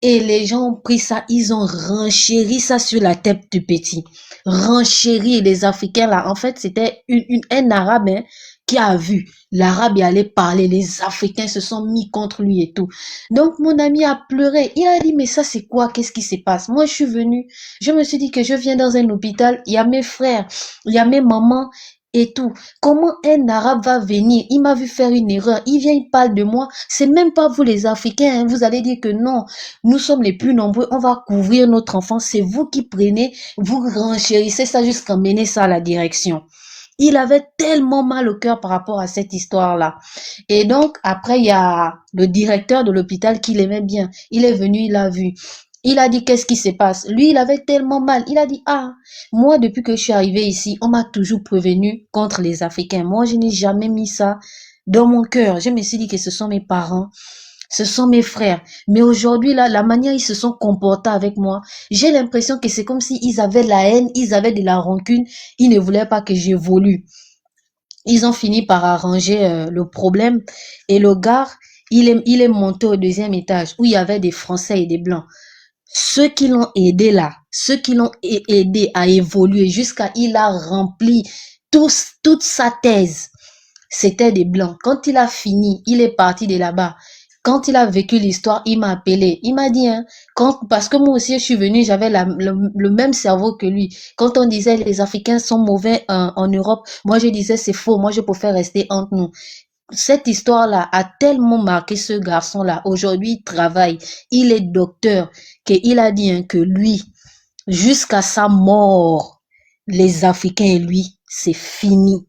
et les gens ont pris ça, ils ont renchéri ça sur la tête du petit. Renchéri les Africains là. En fait, c'était un Arabe hein, qui a vu. L'Arabe y allait parler. Les Africains se sont mis contre lui et tout. Donc, mon ami a pleuré. Il a dit, mais ça, c'est quoi? Qu'est-ce qui se passe? Moi, je suis venu. Je me suis dit que je viens dans un hôpital. Il y a mes frères. Il y a mes mamans et tout. Comment un Arabe va venir? Il m'a vu faire une erreur. Il vient, il parle de moi. C'est même pas vous les Africains. Hein. Vous allez dire que non. Nous sommes les plus nombreux, on va couvrir notre enfant. C'est vous qui prenez, vous renchérissez ça jusqu'à mener ça à la direction. Il avait tellement mal au cœur par rapport à cette histoire-là. Et donc, après, il y a le directeur de l'hôpital qui l'aimait bien. Il est venu, il a vu. Il a dit, qu'est-ce qui se passe? Lui, il avait tellement mal. Il a dit, ah, moi, depuis que je suis arrivé ici, on m'a toujours prévenu contre les Africains. Moi, je n'ai jamais mis ça dans mon cœur. Je me suis dit que ce sont mes parents. Ce sont mes frères. Mais aujourd'hui, là, la manière ils se sont comportés avec moi, j'ai l'impression que c'est comme s'ils avaient la haine, ils avaient de la rancune, ils ne voulaient pas que j'évolue. Ils ont fini par arranger le problème et le gars, il est monté au deuxième étage où il y avait des Français et des Blancs. Ceux qui l'ont aidé là, ceux qui l'ont aidé à évoluer jusqu'à il a rempli toute sa thèse, c'était des Blancs. Quand il a fini, il est parti de là-bas. Quand il a vécu l'histoire, il m'a appelé. Il m'a dit, hein, parce que moi aussi, je suis venue, j'avais le même cerveau que lui. Quand on disait les Africains sont mauvais en Europe, moi je disais c'est faux, moi je préfère rester entre nous. Cette histoire-là a tellement marqué ce garçon-là. Aujourd'hui, il travaille, il est docteur, qu'il a dit hein, que lui, jusqu'à sa mort, les Africains et lui, c'est fini.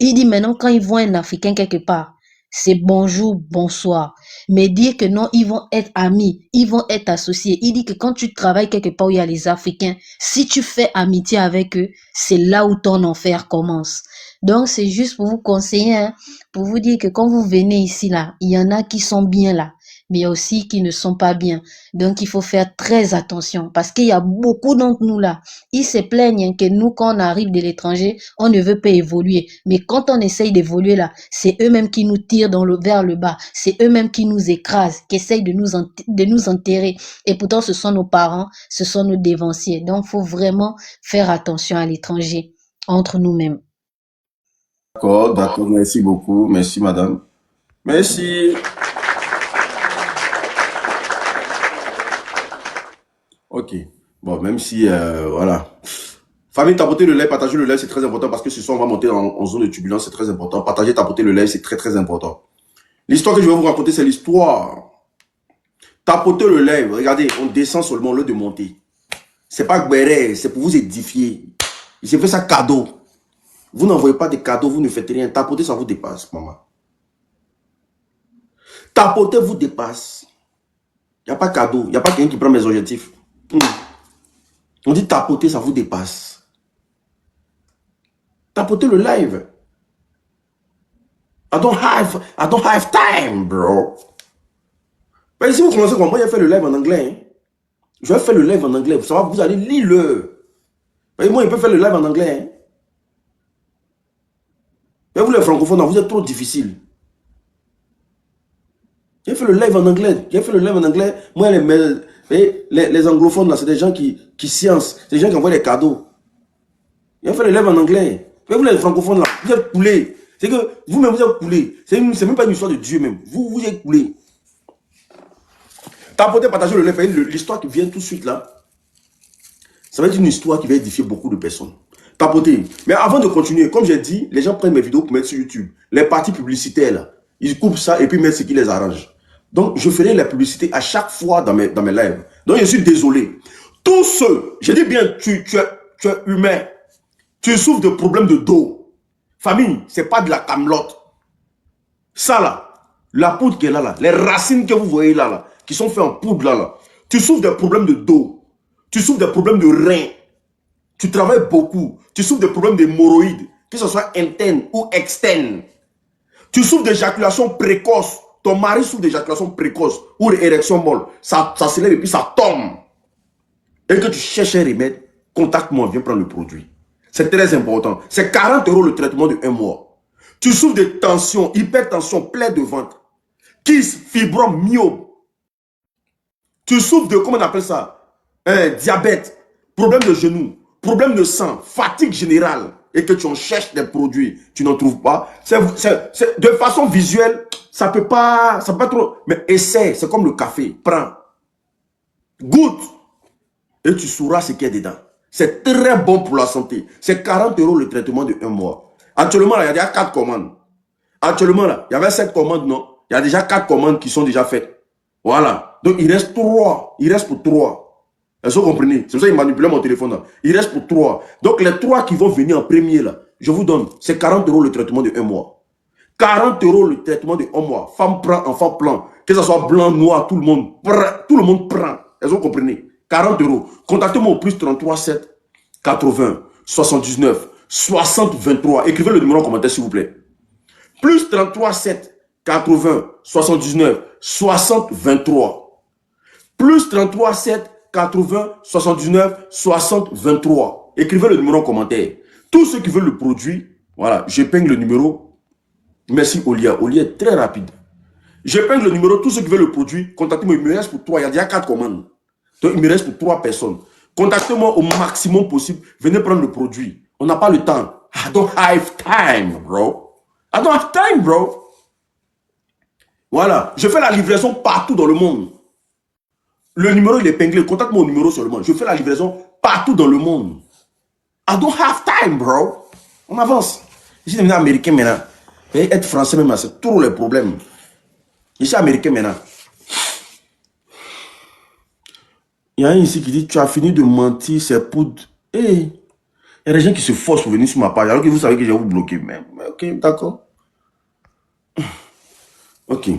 Il dit maintenant, quand ils voient un Africain quelque part, c'est bonjour, bonsoir. Mais dire que non, ils vont être amis, ils vont être associés. Il dit que quand tu travailles quelque part où il y a les Africains, si tu fais amitié avec eux, c'est là où ton enfer commence. Donc, c'est juste pour vous conseiller, hein, pour vous dire que quand vous venez ici, là, il y en a qui sont bien là, mais il y a aussi qui ne sont pas bien. Donc, il faut faire très attention parce qu'il y a beaucoup d'entre nous là. Ils se plaignent que nous, quand on arrive de l'étranger, on ne veut pas évoluer. Mais quand on essaye d'évoluer là, c'est eux-mêmes qui nous tirent vers le bas. C'est eux-mêmes qui nous écrasent, qui essayent de nous enterrer. Et pourtant, ce sont nos parents, ce sont nos dévanciers. Donc, il faut vraiment faire attention à l'étranger, entre nous-mêmes. d'accord, merci beaucoup. Merci, madame. Merci. Ok. Bon, même si, voilà. Famille, tapoter le live, partager le live, c'est très important parce que ce soir, on va monter en zone de turbulence, c'est très important. Partager, tapoter le live, c'est très, très important. L'histoire que je vais vous raconter, c'est l'histoire. Tapoter le live, regardez, on descend seulement au lieu de monter. C'est pas guéré, c'est pour vous édifier. J'ai fait ça cadeau. Vous n'envoyez pas de cadeaux, vous ne faites rien. Tapoter, ça vous dépasse, maman. Tapoter vous dépasse. Il n'y a pas cadeau, il n'y a pas quelqu'un qui prend mes objectifs. On dit tapoter, ça vous dépasse. Tapoter le live. I don't have time, bro. Mais si vous commencez comme moi, j'ai fait le live en anglais. Hein. Je vais faire le live en anglais. Vous allez lire-le. Moi, il peut faire le live en anglais. Hein. Mais vous les francophones, vous êtes trop difficile. J'ai fait le live en anglais. J'ai fait le live en anglais. Moi, les anglophones, là, c'est des gens qui sciencent. C'est des gens qui envoient des cadeaux. J'ai fait le live en anglais. Mais vous, les francophones, là, vous êtes coulés. C'est que vous-même, vous êtes coulés. C'est même pas une histoire de Dieu, même. Vous êtes coulés. Tapoter, partager le live. L'histoire qui vient tout de suite, là, ça va être une histoire qui va édifier beaucoup de personnes. Tapoter. Mais avant de continuer, comme j'ai dit, les gens prennent mes vidéos pour mettre sur YouTube. Les parties publicitaires, là, ils coupent ça et puis mettent ce qui les arrange. Donc, je ferai la publicité à chaque fois dans mes lives. Donc, je suis désolé. Tous ceux, je dis bien, tu es humain. Tu souffres de problèmes de dos. Famille, c'est pas de la camelote. Ça, là, la poudre qui est là, les racines que vous voyez là, qui sont faites en poudre là, tu souffres de problèmes de dos. Tu souffres des problèmes de reins. Tu travailles beaucoup. Tu souffres des problèmes d'hémorroïdes, que ce soit interne ou externe. Tu souffres d'éjaculation précoce. Ton mari souffre d'éjaculation précoce ou d'érection molle. Ça se lève et puis ça tombe. Et que tu cherches un remède, contacte-moi, viens prendre le produit. C'est très important. C'est 40 € le traitement de 1 mois. Tu souffres de tension, hypertension, plaie de ventre, kyste, fibrome, myope. Tu souffres de, comment on appelle ça, diabète, problème de genou, problème de sang, fatigue générale, et que tu en cherches des produits, tu n'en trouves pas. De façon visuelle, ça peut pas trop, mais essaie, c'est comme le café, prends, goûte, et tu sauras ce qu'il y a dedans. C'est très bon pour la santé. C'est 40 € le traitement de 1 mois. Actuellement, là, il y a déjà 4 commandes. Actuellement, là, il y avait 7 commandes, non? Il y a déjà 4 commandes qui sont déjà faites. Voilà. Donc, il reste 3. Il reste pour 3. Est-ce que vous comprenez? C'est pour ça qu'il manipulait mon téléphone, là. Il reste pour 3. Donc, les 3 qui vont venir en premier, là, je vous donne, c'est 40 € le traitement de 1 mois. 40 € le traitement de 1 mois. Femme prend, enfant prend. Que ce soit blanc, noir, tout le monde prend. Est-ce que vous comprenez? 40 €. Contactez-moi au plus 33 7 80 79 60 23. Écrivez le numéro en commentaire, s'il vous plaît. Plus 33 7 80 79 60 23. Plus 33 7 80 79 60 23. Écrivez le numéro en commentaire. Tous ceux qui veulent le produit, voilà, j'épingle le numéro. Merci Olia. Olia est très rapide. J'épingle le numéro. Tous ceux qui veulent le produit, contactez-moi. Il me reste pour 3. Il y a déjà 4 commandes. Donc, il me reste pour 3 personnes. Contactez-moi au maximum possible. Venez prendre le produit. On n'a pas le temps. I don't have time, bro. I don't have time, bro. Voilà. Je fais la livraison partout dans le monde. Le numéro, il est épinglé. Contacte-moi au numéro seulement. Je fais la livraison partout dans le monde. I don't have time, bro. On avance. Je suis devenu américain maintenant. Et être français même, c'est trop les problèmes. Je suis américain maintenant. Il y a un ici qui dit, tu as fini de mentir, c'est poudre. Il y a des gens qui se forcent pour venir sur ma page, alors que vous savez que je vais vous bloquer. Mais ok, d'accord. Ok.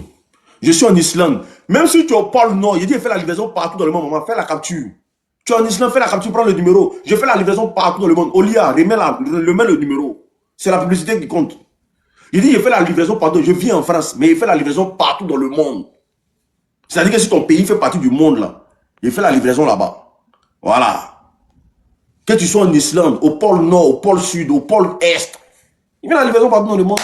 Je suis en Islande. Même si tu es au pôle Nord, il dit, fais la livraison partout dans le monde, maman, fais la capture. Tu es en Islande, fais la capture, prends le numéro. Je fais la livraison partout dans le monde. Olia, remets le numéro. C'est la publicité qui compte. Il dit, je fais la livraison partout. Je vis en France, mais il fait la livraison partout dans le monde. C'est-à-dire que si ton pays fait partie du monde, là, il fait la livraison là-bas. Voilà. Que tu sois en Islande, au pôle Nord, au pôle Sud, au pôle Est, il fait la livraison partout dans le monde.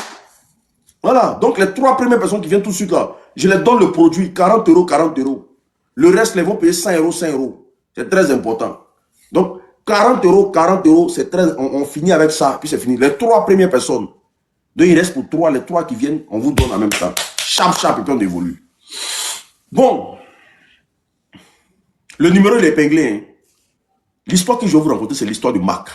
Voilà. Donc, les 3 premières personnes qui viennent tout de suite là, je les donne le produit, 40 €, 40 €. Le reste, les vont payer 100 €, 100 €. C'est très important. Donc, 40 €, 40 €, c'est très... On finit avec ça, puis c'est fini. Les 3 premières personnes, Donc, il reste pour 3, les 3 qui viennent, on vous donne en même temps. Chap, chap, et puis on évolue. Bon, le numéro, il est épinglé. Hein. L'histoire que je vais vous raconter, c'est l'histoire de Marc.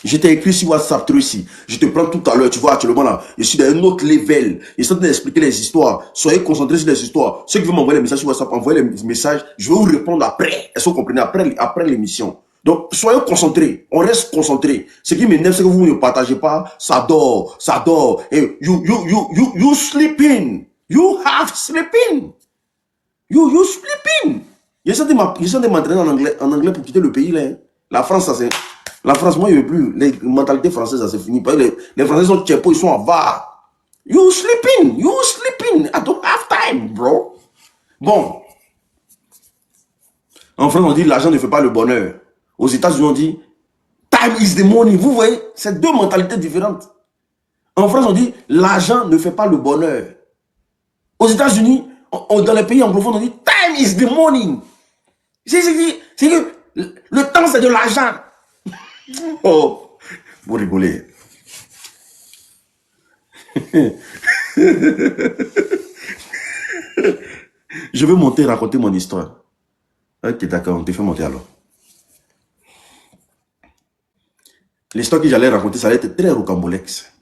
Je t'ai écrit sur WhatsApp, Tracy. Je te prends tout à l'heure, tu vois, actuellement là, je suis dans un autre level. Je suis en train d'expliquer les histoires. Soyez concentrés sur les histoires. Ceux qui veulent m'envoyer les messages sur WhatsApp, envoyez les messages. Je vais vous répondre après. Est-ce que vous comprenez? Après l'émission. Donc, soyez concentrés. On reste concentrés. Ce qui m'énerve, c'est que vous ne partagez pas. Ça dort, ça dort. Et you sleeping. You have sleeping. You sleeping. J'essaie de m'entraîner en anglais pour quitter le pays là. Hein. La France, ça c'est... La France, moi, je ne veux plus. Les mentalités françaises, ça c'est fini. Les Français sont tchepo, ils sont en var. You sleeping. You sleeping. I don't have time, bro. Bon. En France, on dit l'argent ne fait pas le bonheur. Aux États-Unis, on dit time is the money. Vous voyez, c'est deux mentalités différentes. En France, on dit l'argent ne fait pas le bonheur. Aux États-Unis, dans les pays anglophones, on dit time is the money. C'est que le temps, c'est de l'argent. Oh, vous rigolez. Je vais monter raconter mon histoire. Ok, d'accord, on te fait monter alors. L'histoire que j'allais raconter, ça allait être très rocambolex.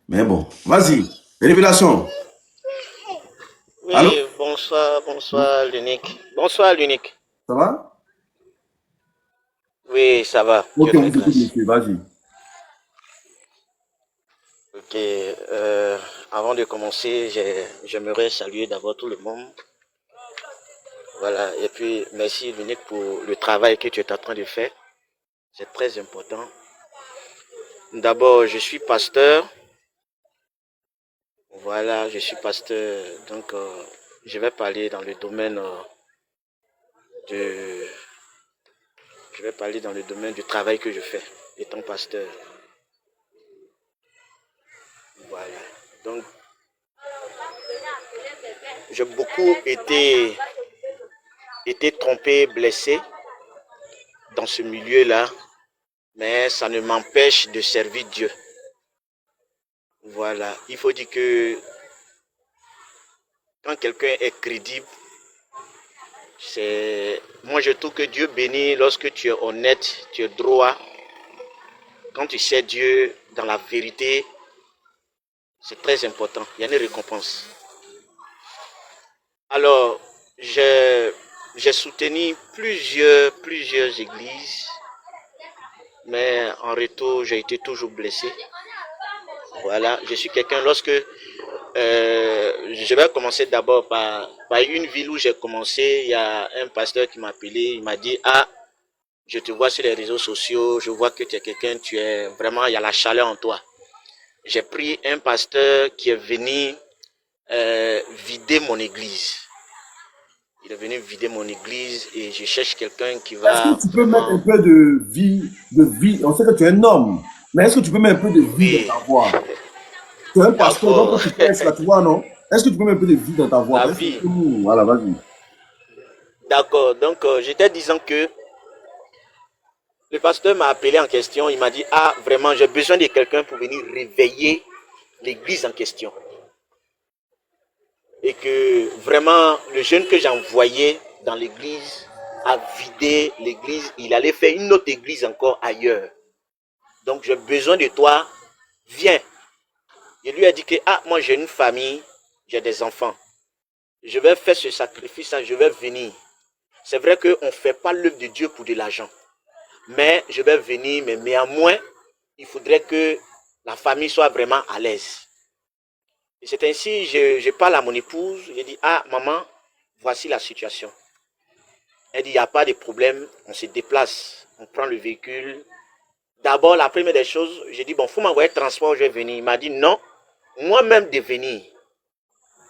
Mais bon, vas-y, révélation. Oui, Allô? bonsoir l'unique. Bonsoir l'unique. Ça va? Oui, ça va. Ok, Dieu on fait vous écoute, grâce. monsieur, vas-y. Ok, avant de commencer, j'aimerais saluer d'abord tout le monde. Voilà, et puis merci l'unique pour le travail que tu es en train de faire. C'est très important. D'abord, je suis pasteur. Voilà, je suis pasteur. Donc, je vais parler dans le domaine de... Je vais parler dans le domaine du travail que je fais, étant pasteur. Voilà. Donc, j'ai beaucoup été trompé, blessé dans ce milieu-là, mais ça ne m'empêche de servir Dieu. Voilà. Il faut dire que quand quelqu'un est crédible, moi je trouve que Dieu bénit lorsque tu es honnête, tu es droit. Quand tu sais Dieu dans la vérité, c'est très important. Il y a une récompense. Alors, j'ai soutenu plusieurs églises, mais en retour, j'ai été toujours blessé. Voilà, je suis quelqu'un, lorsque je vais commencer d'abord par une ville où j'ai commencé, il y a un pasteur qui m'a appelé, il m'a dit, ah, je te vois sur les réseaux sociaux, je vois que tu es quelqu'un, tu es vraiment, il y a la chaleur en toi. J'ai pris un pasteur qui est venu vider mon église. Il est venu vider mon église et je cherche quelqu'un qui va... Est-ce que tu peux mettre un peu de vie? On sait que tu es un homme, mais est-ce que tu peux mettre un peu de vie Oui, dans ta voix? Tu es un pasteur, donc quand tu prêches là, tu vois, non? Est-ce que tu peux mettre un peu de vie dans ta voix? la Parce que, vie. voilà, vas-y. D'accord, donc j'étais disant que le pasteur m'a appelé en question, il m'a dit, ah, vraiment, j'ai besoin de quelqu'un pour venir réveiller l'église en question. Et que vraiment, le jeune que j'ai envoyé dans l'église a vidé l'église, il allait faire une autre église encore ailleurs. Donc j'ai besoin de toi, viens. Il lui a dit que, ah, moi j'ai une famille, j'ai des enfants. Je vais faire ce sacrifice, je vais venir. C'est vrai qu'on ne fait pas l'œuvre de Dieu pour de l'argent. Mais je vais venir, mais néanmoins, il faudrait que la famille soit vraiment à l'aise. Et c'est ainsi, je parle à mon épouse, je dis, ah, maman, voici la situation. Elle dit, il n'y a pas de problème, on se déplace, on prend le véhicule. D'abord, la première des choses, j'ai dit, bon, il faut m'envoyer le transport, je vais venir. Il m'a dit, non, moi-même de venir.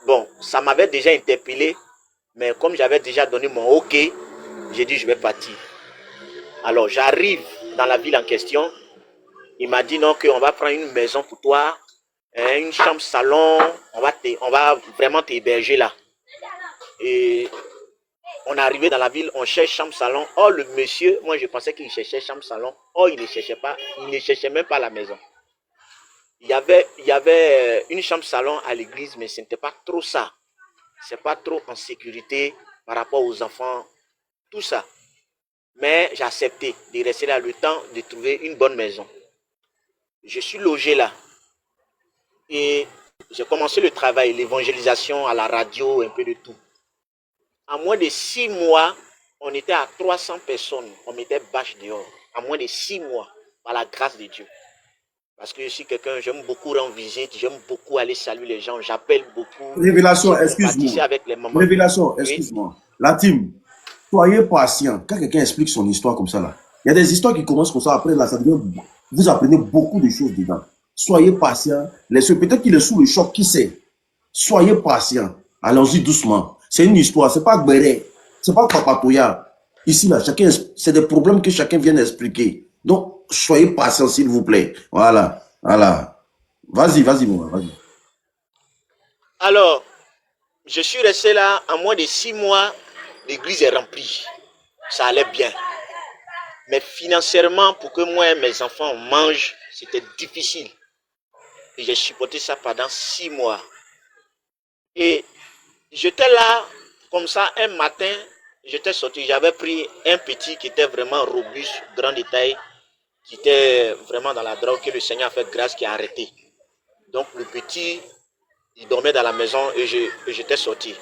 Bon, ça m'avait déjà interpellé, mais comme j'avais déjà donné mon OK, j'ai dit, je vais partir. Alors, j'arrive dans la ville en question. Il m'a dit, non, qu'on va prendre une maison pour toi, une chambre salon, on va vraiment t'héberger là. Et on est arrivé dans la ville, on cherche chambre salon. Oh, le monsieur, moi je pensais qu'il cherchait chambre salon. Oh, il ne cherchait pas, il ne cherchait même pas la maison. il y avait une chambre salon à l'église, mais ce n'était pas trop ça. C'est pas trop en sécurité par rapport aux enfants, tout ça. Mais j'ai accepté de rester là le temps de trouver une bonne maison. Je suis logé là et j'ai commencé le travail, l'évangélisation à la radio, un peu de tout. En moins de 6 mois, on était à 300 personnes. On mettait bâche dehors. En moins de 6 mois, par la grâce de Dieu. Parce que je suis quelqu'un, j'aime beaucoup rendre visite, j'aime beaucoup aller saluer les gens, j'appelle beaucoup, Révélation, je compatis excuse-moi. avec les mamans. Révélation, Oui. excuse-moi. La team, soyez patient. Quand quelqu'un explique son histoire comme ça, là, il y a des histoires qui commencent comme ça, après, là, ça devient, vous apprenez beaucoup de choses dedans. Soyez patient. Peut-être qu'il est sous le choc, qui sait. Soyez patient. Allons-y doucement. C'est une histoire, c'est pas Gbéré, c'est pas Papatoya. Ici, là, c'est des problèmes que chacun vient d'expliquer. Donc, soyez patient, s'il vous plaît. Voilà, voilà. Vas-y, maman, vas-y. Alors, je suis resté là en moins de 6 mois, l'église est remplie. Ça allait bien. Mais financièrement, pour que moi et mes enfants mangent, c'était difficile. Et j'ai supporté ça pendant 6 mois. Et j'étais là, comme ça, un matin, j'étais sorti, j'avais pris un petit qui était vraiment robuste, grand détail, qui était vraiment dans la drogue, que le Seigneur a fait grâce, qui a arrêté. Donc le petit, il dormait dans la maison et j'étais sorti.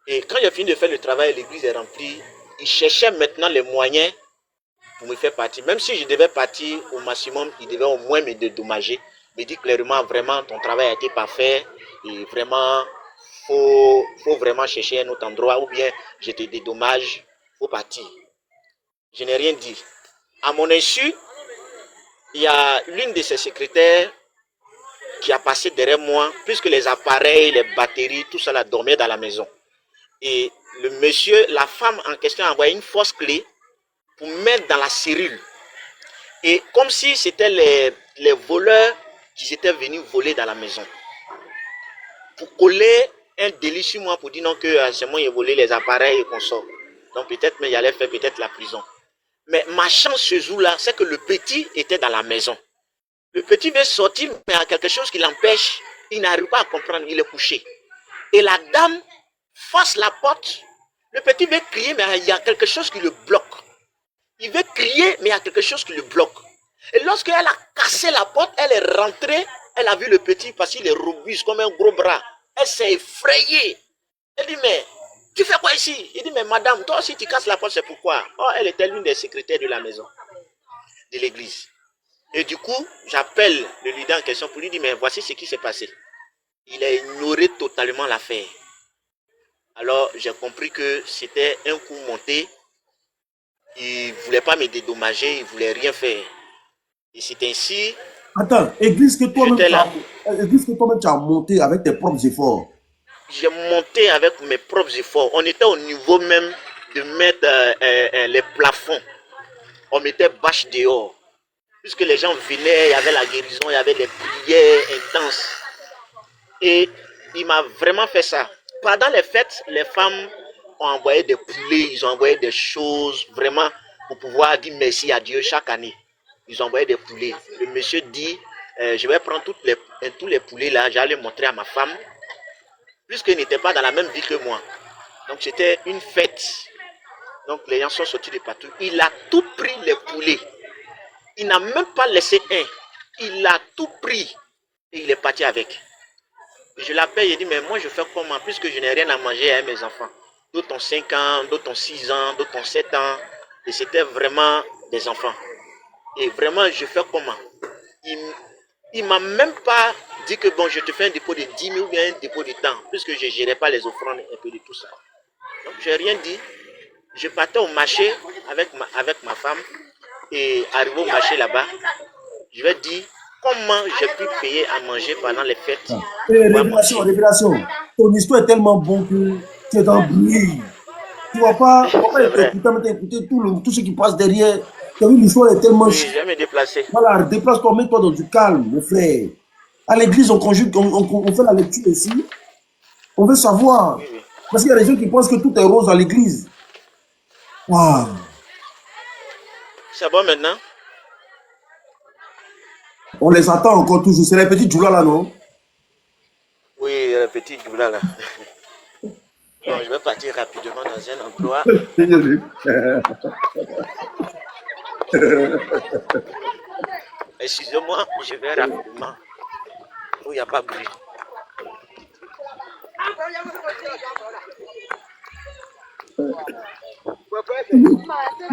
Et quand j'ai fini de faire le travail, l'église est remplie, il cherchait maintenant les moyens pour me faire partir. Même si je devais partir au maximum, il devait au moins me dédommager. Me dit clairement, vraiment, ton travail a été parfait et vraiment, faut vraiment chercher un autre endroit ou bien je te dédommage, faut partir. Je n'ai rien dit. À mon insu, il y a l'une de ses secrétaires qui a passé derrière moi, puisque les appareils, les batteries, tout ça là dormait dans la maison. Et le monsieur, la femme en question a envoyé une fausse clé pour mettre dans la cellule. Et comme si c'était les voleurs qui étaient venus voler dans la maison. Pour coller un délit sur moi, pour dire non que c'est moi qui ai volé les appareils et qu'on sort. Donc peut-être, mais il allait faire peut-être la prison. Mais ma chance ce jour-là, c'est que le petit était dans la maison. Le petit veut sortir, mais il y a quelque chose qui l'empêche. Il n'arrive pas à comprendre, il est couché. Et la dame force la porte. Le petit veut crier, mais il y a quelque chose qui le bloque. Il veut crier, mais il y a quelque chose qui le bloque. Et lorsqu'elle a cassé la porte, elle est rentrée, elle a vu le petit parce qu'il est robuste comme un gros bras. Elle s'est effrayée. Elle dit, mais tu fais quoi ici? Il dit, mais madame, toi aussi tu casses la porte, c'est pourquoi? Oh, elle était l'une des secrétaires de la maison, de l'église. Et du coup, j'appelle le leader en question pour lui dire, mais voici ce qui s'est passé. Il a ignoré totalement l'affaire. Alors, j'ai compris que c'était un coup monté. Il ne voulait pas me dédommager, il ne voulait rien faire. Et c'est ainsi. Attends, église que toi-même tu as monté avec tes propres efforts. J'ai monté avec mes propres efforts. On était au niveau même de mettre les plafonds. On mettait bâche dehors. Puisque les gens venaient, il y avait la guérison, il y avait des prières intenses. Et il m'a vraiment fait ça. Pendant les fêtes, les femmes ont envoyé des poulets, ils ont envoyé des choses vraiment pour pouvoir dire merci à Dieu chaque année. Ils ont envoyé des poulets. Le monsieur dit, je vais prendre tous les poulets là, j'allais montrer à ma femme, puisqu'il n'était pas dans la même ville que moi. Donc c'était une fête. Donc les gens sont sortis de partout. Il a tout pris les poulets. Il n'a même pas laissé un. Il a tout pris et il est parti avec. Je l'appelle, il dit, mais moi je fais comment, puisque je n'ai rien à manger à mes enfants. D'autres ont 5 ans, d'autres ont 6 ans, d'autres ont 7 ans. Et c'était vraiment des enfants. Et vraiment, je fais comment? Il ne m'a même pas dit que bon, je te fais un dépôt de 10 000 ou bien un dépôt de temps, puisque je ne gérais pas les offrandes un peu de tout ça. Donc, je n'ai rien dit. Je partais au marché avec ma femme. Et arrivé au marché là-bas, je vais dire comment j'ai pu payer à manger pendant les fêtes. Révélation. Ton histoire est tellement bonne que tu es dans le bruit. Tu ne vas pas écouter tout ce qui passe derrière. Tu as vu, l'histoire est tellement... Oui, je vais me déplacer. Voilà, déplace-toi, mets-toi dans du calme, mon frère. À l'église, on conjugue, on fait la lecture ici. On veut savoir. Oui, oui. Parce qu'il y a des gens qui pensent que tout est rose à l'église. Waouh. C'est bon maintenant? On les attend encore toujours. C'est les petits Djoula là, non? Oui, le petit Djoula là. Bon, je vais partir rapidement dans un emploi. Excusez-moi, je vais rapidement. Où il n'y a pas de bruit.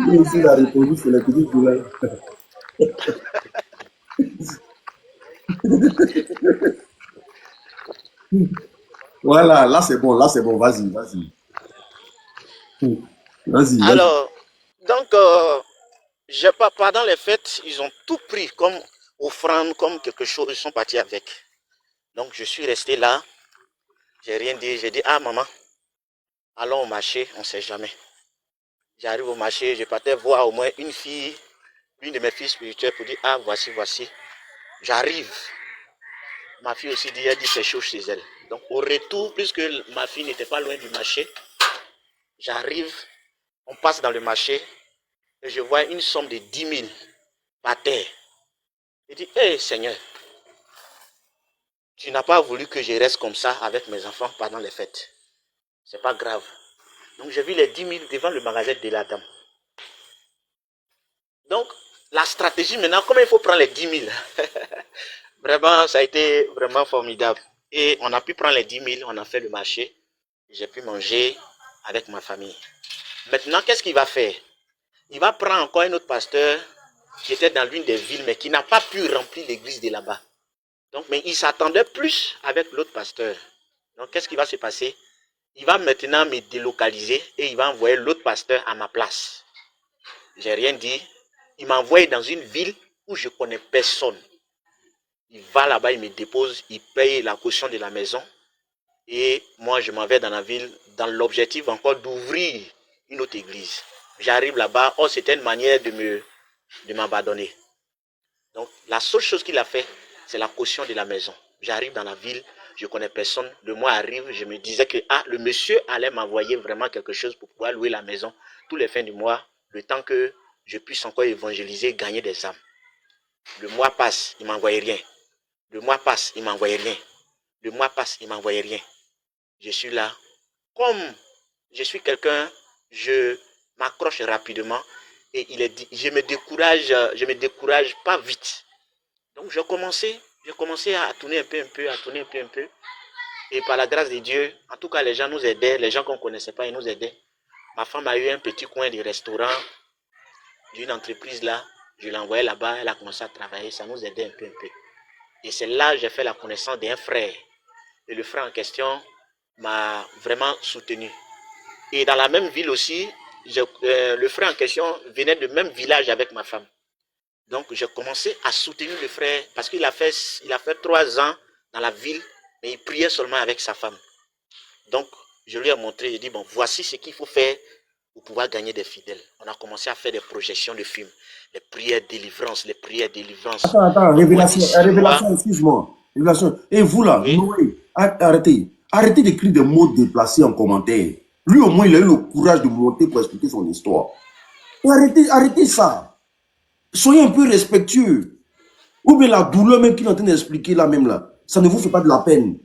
Lui aussi, il a répondu, c'est les petits Djoula. Voilà, là c'est bon, vas-y, vas-y. Vas-y, vas-y. Alors, donc, pendant les fêtes, ils ont tout pris comme offrande, comme quelque chose, ils sont partis avec. Donc, je suis resté là, j'ai rien dit, j'ai dit, ah maman, allons au marché, on ne sait jamais. J'arrive au marché, je partais voir au moins une fille, une de mes filles spirituelles pour dire, ah voici, voici. J'arrive. Ma fille aussi dit, elle dit c'est chaud chez elle. Donc au retour, puisque ma fille n'était pas loin du marché, j'arrive, on passe dans le marché et je vois une somme de 10 000 par terre. Je dis, hé Seigneur, tu n'as pas voulu que je reste comme ça avec mes enfants pendant les fêtes. C'est pas grave. Donc j'ai vu les 10 000 devant le magasin de la dame. Donc la stratégie maintenant, comment il faut prendre les 10 000? Vraiment, ça a été vraiment formidable. Et on a pu prendre les 10 000, on a fait le marché. J'ai pu manger avec ma famille. Maintenant, qu'est-ce qu'il va faire? Il va prendre encore un autre pasteur qui était dans l'une des villes, mais qui n'a pas pu remplir l'église de là-bas. Donc, mais il s'attendait plus avec l'autre pasteur. Donc, qu'est-ce qui va se passer? Il va maintenant me délocaliser et il va envoyer l'autre pasteur à ma place. J'ai rien dit. Il m'a envoyé dans une ville où je ne connais personne. Il va là-bas, il me dépose, il paye la caution de la maison. Et moi, je m'en vais dans la ville dans l'objectif encore d'ouvrir une autre église. J'arrive là-bas, oh, c'était une manière de m'abandonner. Donc, la seule chose qu'il a fait, c'est la caution de la maison. J'arrive dans la ville, je ne connais personne. Le mois arrive, je me disais que le monsieur allait m'envoyer vraiment quelque chose pour pouvoir louer la maison tous les fins du mois, le temps que je puisse encore évangéliser, gagner des âmes. Le mois passe, il ne m'envoyait rien. Le mois passe, il ne m'envoyait rien. Le mois passe, il ne m'envoyait rien. Je suis là. Comme je suis quelqu'un, je m'accroche rapidement et je me décourage pas vite. Donc j'ai commencé à tourner un peu, à tourner un peu. Et par la grâce de Dieu, en tout cas les gens nous aidaient, les gens qu'on ne connaissait pas, ils nous aidaient. Ma femme a eu un petit coin de restaurant d'une entreprise là. Je l'ai envoyée là-bas, elle a commencé à travailler, ça nous aidait un peu. Et c'est là que j'ai fait la connaissance d'un frère. Et le frère en question m'a vraiment soutenu. Et dans la même ville aussi, le frère en question venait du même village avec ma femme. Donc j'ai commencé à soutenir le frère parce qu'il a fait 3 ans dans la ville, mais il priait seulement avec sa femme. Donc je lui ai montré, j'ai dit, bon, voici ce qu'il faut faire pour pouvoir gagner des fidèles. On a commencé à faire des projections de films, les prières délivrance. Attends, Donc, révélation, excuse-moi. Révélation. Et vous là, oui. Noé, arrêtez. Arrêtez d'écrire des mots déplacés en commentaire. Lui au moins, il a eu le courage de monter pour expliquer son histoire. Et arrêtez ça. Soyez un peu respectueux. Ou bien la douleur même qu'il est en train d'expliquer là même là, ça ne vous fait pas de la peine.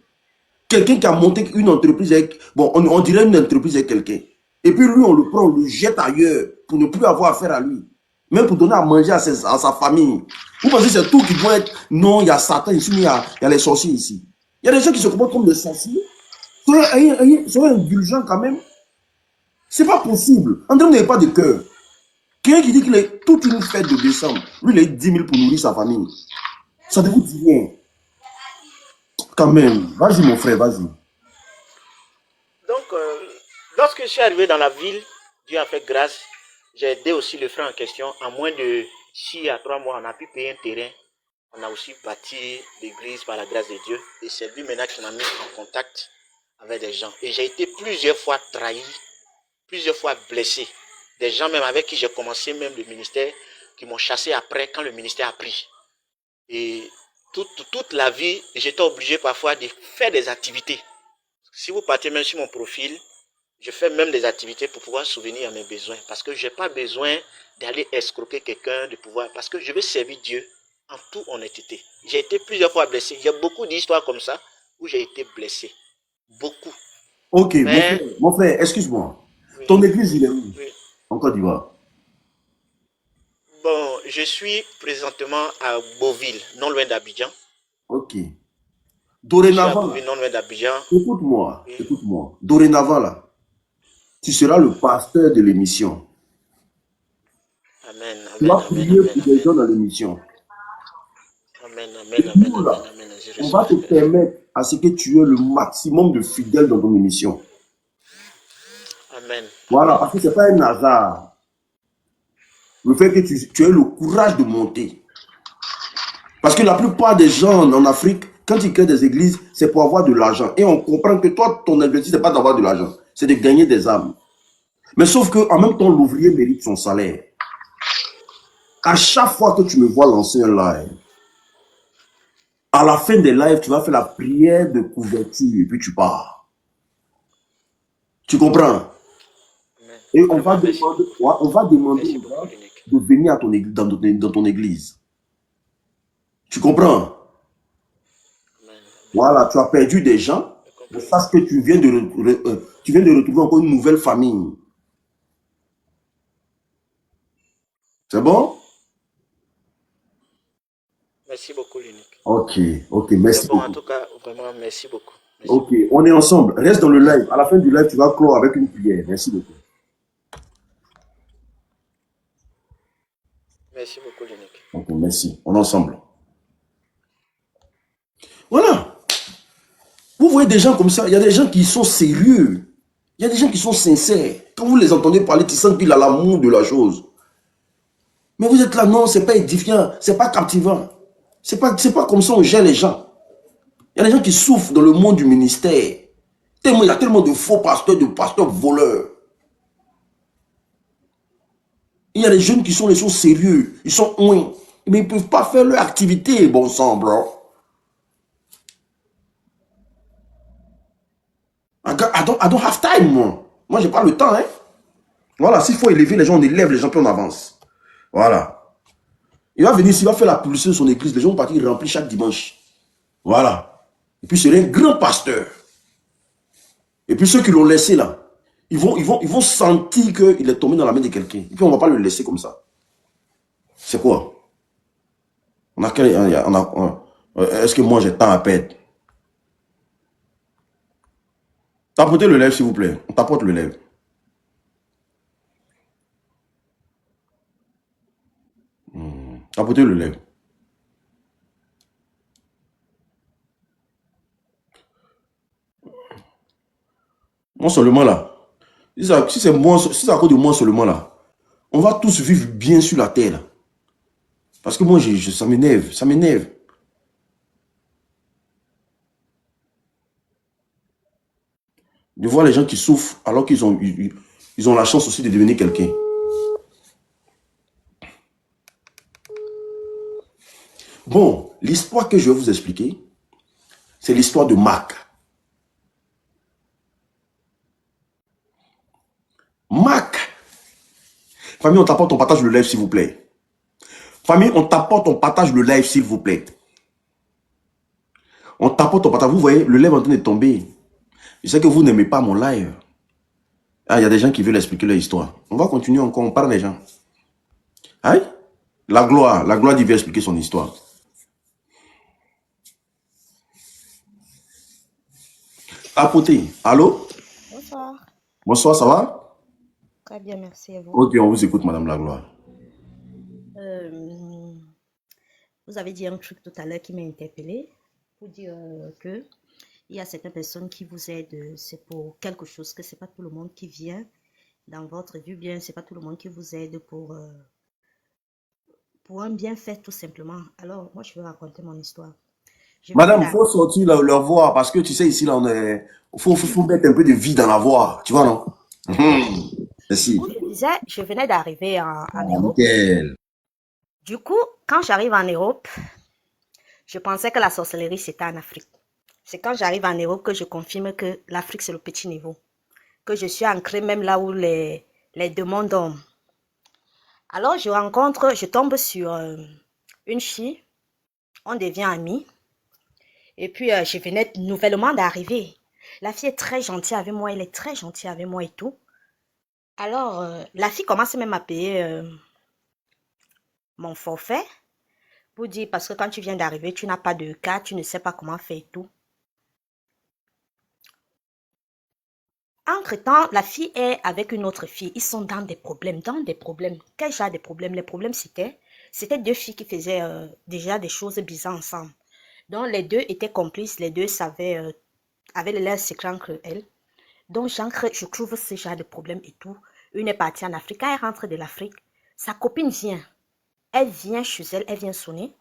Quelqu'un qui a monté une entreprise avec, bon, on dirait une entreprise avec quelqu'un. Et puis lui, on le prend, on le jette ailleurs pour ne plus avoir affaire à lui. Même pour donner à manger à sa famille. Vous pensez que c'est tout qui doit être, non, il y a Satan ici, il y a les sorciers ici. Il y a des gens qui se comportent comme des sorciers. Soyez indulgents quand même. C'est pas possible. André n'avait pas de cœur. Quelqu'un qui dit qu'il est toute une fête de décembre, lui, il a 10 000 pour nourrir sa famille. Ça ne vous dit rien. Quand même. Vas-y, mon frère, vas-y. Donc, lorsque je suis arrivé dans la ville, Dieu a fait grâce. J'ai aidé aussi le frère en question. En moins de 6 à 3 mois, on a pu payer un terrain. On a aussi bâti l'église par la grâce de Dieu. Et c'est lui maintenant qui m'a mis en contact avec des gens. Et j'ai été plusieurs fois trahi, plusieurs fois blessé. Des gens même avec qui j'ai commencé même le ministère, qui m'ont chassé après quand le ministère a pris. Et toute la vie, j'étais obligé parfois de faire des activités. Si vous partez même sur mon profil, je fais même des activités pour pouvoir souvenir à mes besoins. Parce que je n'ai pas besoin d'aller escroquer quelqu'un, de pouvoir. Parce que je veux servir Dieu En toute honnêteté. J'ai été plusieurs fois blessé. J'ai beaucoup d'histoires comme ça où j'ai été blessé. Beaucoup. Ok, Mais, mon frère, excuse-moi. oui, Ton église, il est où? oui. En Côte d'Ivoire. Bon, je suis présentement à Beauville, non loin d'Abidjan. Ok. Je suis à Dorénavant, là, Beauville, non loin d'Abidjan. écoute-moi, Oui. écoute-moi. Dorénavant, là, tu seras le pasteur de l'émission. Amen, Tu amen, vas amen, prier amen, pour des amen. gens dans l'émission. Amen, Et amen, amen, nous, amen, là, amen. Je on reçois. va te permettre à ce que tu aies le maximum de fidèles dans ton émission. Amen, Voilà, amen, parce que ce amen. n'est pas un hasard. Le fait que tu aies le courage de monter. Parce que la plupart des gens en Afrique, quand ils créent des églises, c'est pour avoir de l'argent. Et on comprend que toi, ton objectif, ce n'est pas d'avoir de l'argent, c'est de gagner des âmes. Mais sauf qu'en même temps, l'ouvrier mérite son salaire. À chaque fois que tu me vois lancer un live, à la fin des lives, tu vas faire la prière de couverture et puis tu pars. Tu comprends? Amen. Et Vraiment, merci beaucoup. on va demander Merci aux beaucoup, gens l'unique. de venir à ton église, dans ton église. Tu comprends? Amen, amen. Voilà, tu as perdu des gens, Je mais comprends. sache que tu viens de retrouver encore une nouvelle famille. C'est bon? Merci beaucoup, l'unique. Ok, ok, C'est merci bon, en beaucoup. tout cas, vraiment, merci beaucoup. Merci Ok, beaucoup. on est ensemble. Reste dans le live. À la fin du live, tu vas clore avec une prière. Merci beaucoup. Merci beaucoup, l'unique. Ok, merci. On est ensemble. Voilà. Vous voyez des gens comme ça, il y a des gens qui sont sérieux. Il y a des gens qui sont sincères. Quand vous les entendez parler, tu sens qu'il a l'amour de la chose. Mais vous êtes là, non, c'est pas édifiant, c'est pas captivant. C'est pas comme ça on gère les gens. Il y a des gens qui souffrent dans le monde du ministère. Tellement, il y a tellement de faux pasteurs, de pasteurs voleurs. Il y a des jeunes qui sont les choses sérieux. Ils sont ouins. Mais ils ne peuvent pas faire leur activité, bon sang, bro. I don't have time, moi. Moi, j'ai pas le temps, hein. Voilà, s'il faut élever les gens, on élève les gens, puis on avance. Voilà. Il va venir ici, il va faire la publicité de son église. Les gens vont partir remplis chaque dimanche. Voilà. Et puis, c'est un grand pasteur. Et puis, ceux qui l'ont laissé là, ils vont sentir qu'il est tombé dans la main de quelqu'un. Et puis, on ne va pas le laisser comme ça. C'est quoi? Est-ce que moi, j'ai temps à perdre? Tapotez le lèvre, s'il vous plaît. On tapote le lèvre. Tapotez le lèvre. Moi seulement là. Si c'est à cause de moi seulement là, on va tous vivre bien sur la terre. Là. Parce que moi, ça m'énerve. Ça m'énerve. De voir les gens qui souffrent alors ils ont la chance aussi de devenir quelqu'un. Bon, l'histoire que je vais vous expliquer, c'est l'histoire de Marc. Marc. Famille, on t'apporte, on partage le live, s'il vous plaît. Famille, on t'apporte, on partage le live, s'il vous plaît. On t'apporte, on partage. Vous voyez, le live est en train de tomber. Je sais que vous n'aimez pas mon live. Ah, il y a des gens qui veulent expliquer leur histoire. On va continuer encore, on parle des gens. Aïe, la gloire il veut expliquer son histoire. Tapoter. Allô? Bonsoir. Bonsoir, ça va? Très bien, merci à vous. Ok, on vous écoute, Madame Lagloire. Vous avez dit un truc tout à l'heure qui m'a interpellée pour dire que il y a certaines personnes qui vous aident, c'est pour quelque chose, que c'est pas tout le monde qui vient dans votre vie, bien c'est pas tout le monde qui vous aide pour un bienfait tout simplement. Alors, moi, je vais raconter mon histoire. Je venais Madame, il d'arriver. faut sortir leur voix parce que tu sais, ici, là, faut mettre un peu de vie dans la voix. Tu vois, non? Du Merci. coup, je disais, je venais d'arriver en Ah, Europe. nickel. Du coup, quand j'arrive en Europe, je pensais que la sorcellerie, c'était en Afrique. C'est quand j'arrive en Europe que je confirme que l'Afrique, c'est le petit niveau. Que je suis ancrée même là où les démons dorment. Alors, je tombe sur une fille On devient amis. Et puis, je venais nouvellement d'arriver. La fille est très gentille avec moi, elle est très gentille avec moi et tout. Alors, la fille commence même à payer mon forfait pour dire, parce que quand tu viens d'arriver, tu n'as pas de cas, tu ne sais pas comment faire et tout. Entre-temps, la fille est avec une autre fille. Ils sont dans des problèmes, dans des problèmes. Quel genre de problèmes? Les problèmes, c'était deux filles qui faisaient déjà des choses bizarres ensemble. Donc, les deux étaient complices, les deux avaient l'air secret entre elles. Donc, je trouve ce genre de problème et tout. Une est partie en Afrique. Quand elle rentre de l'Afrique, sa copine vient. Elle vient chez elle, elle vient sonner.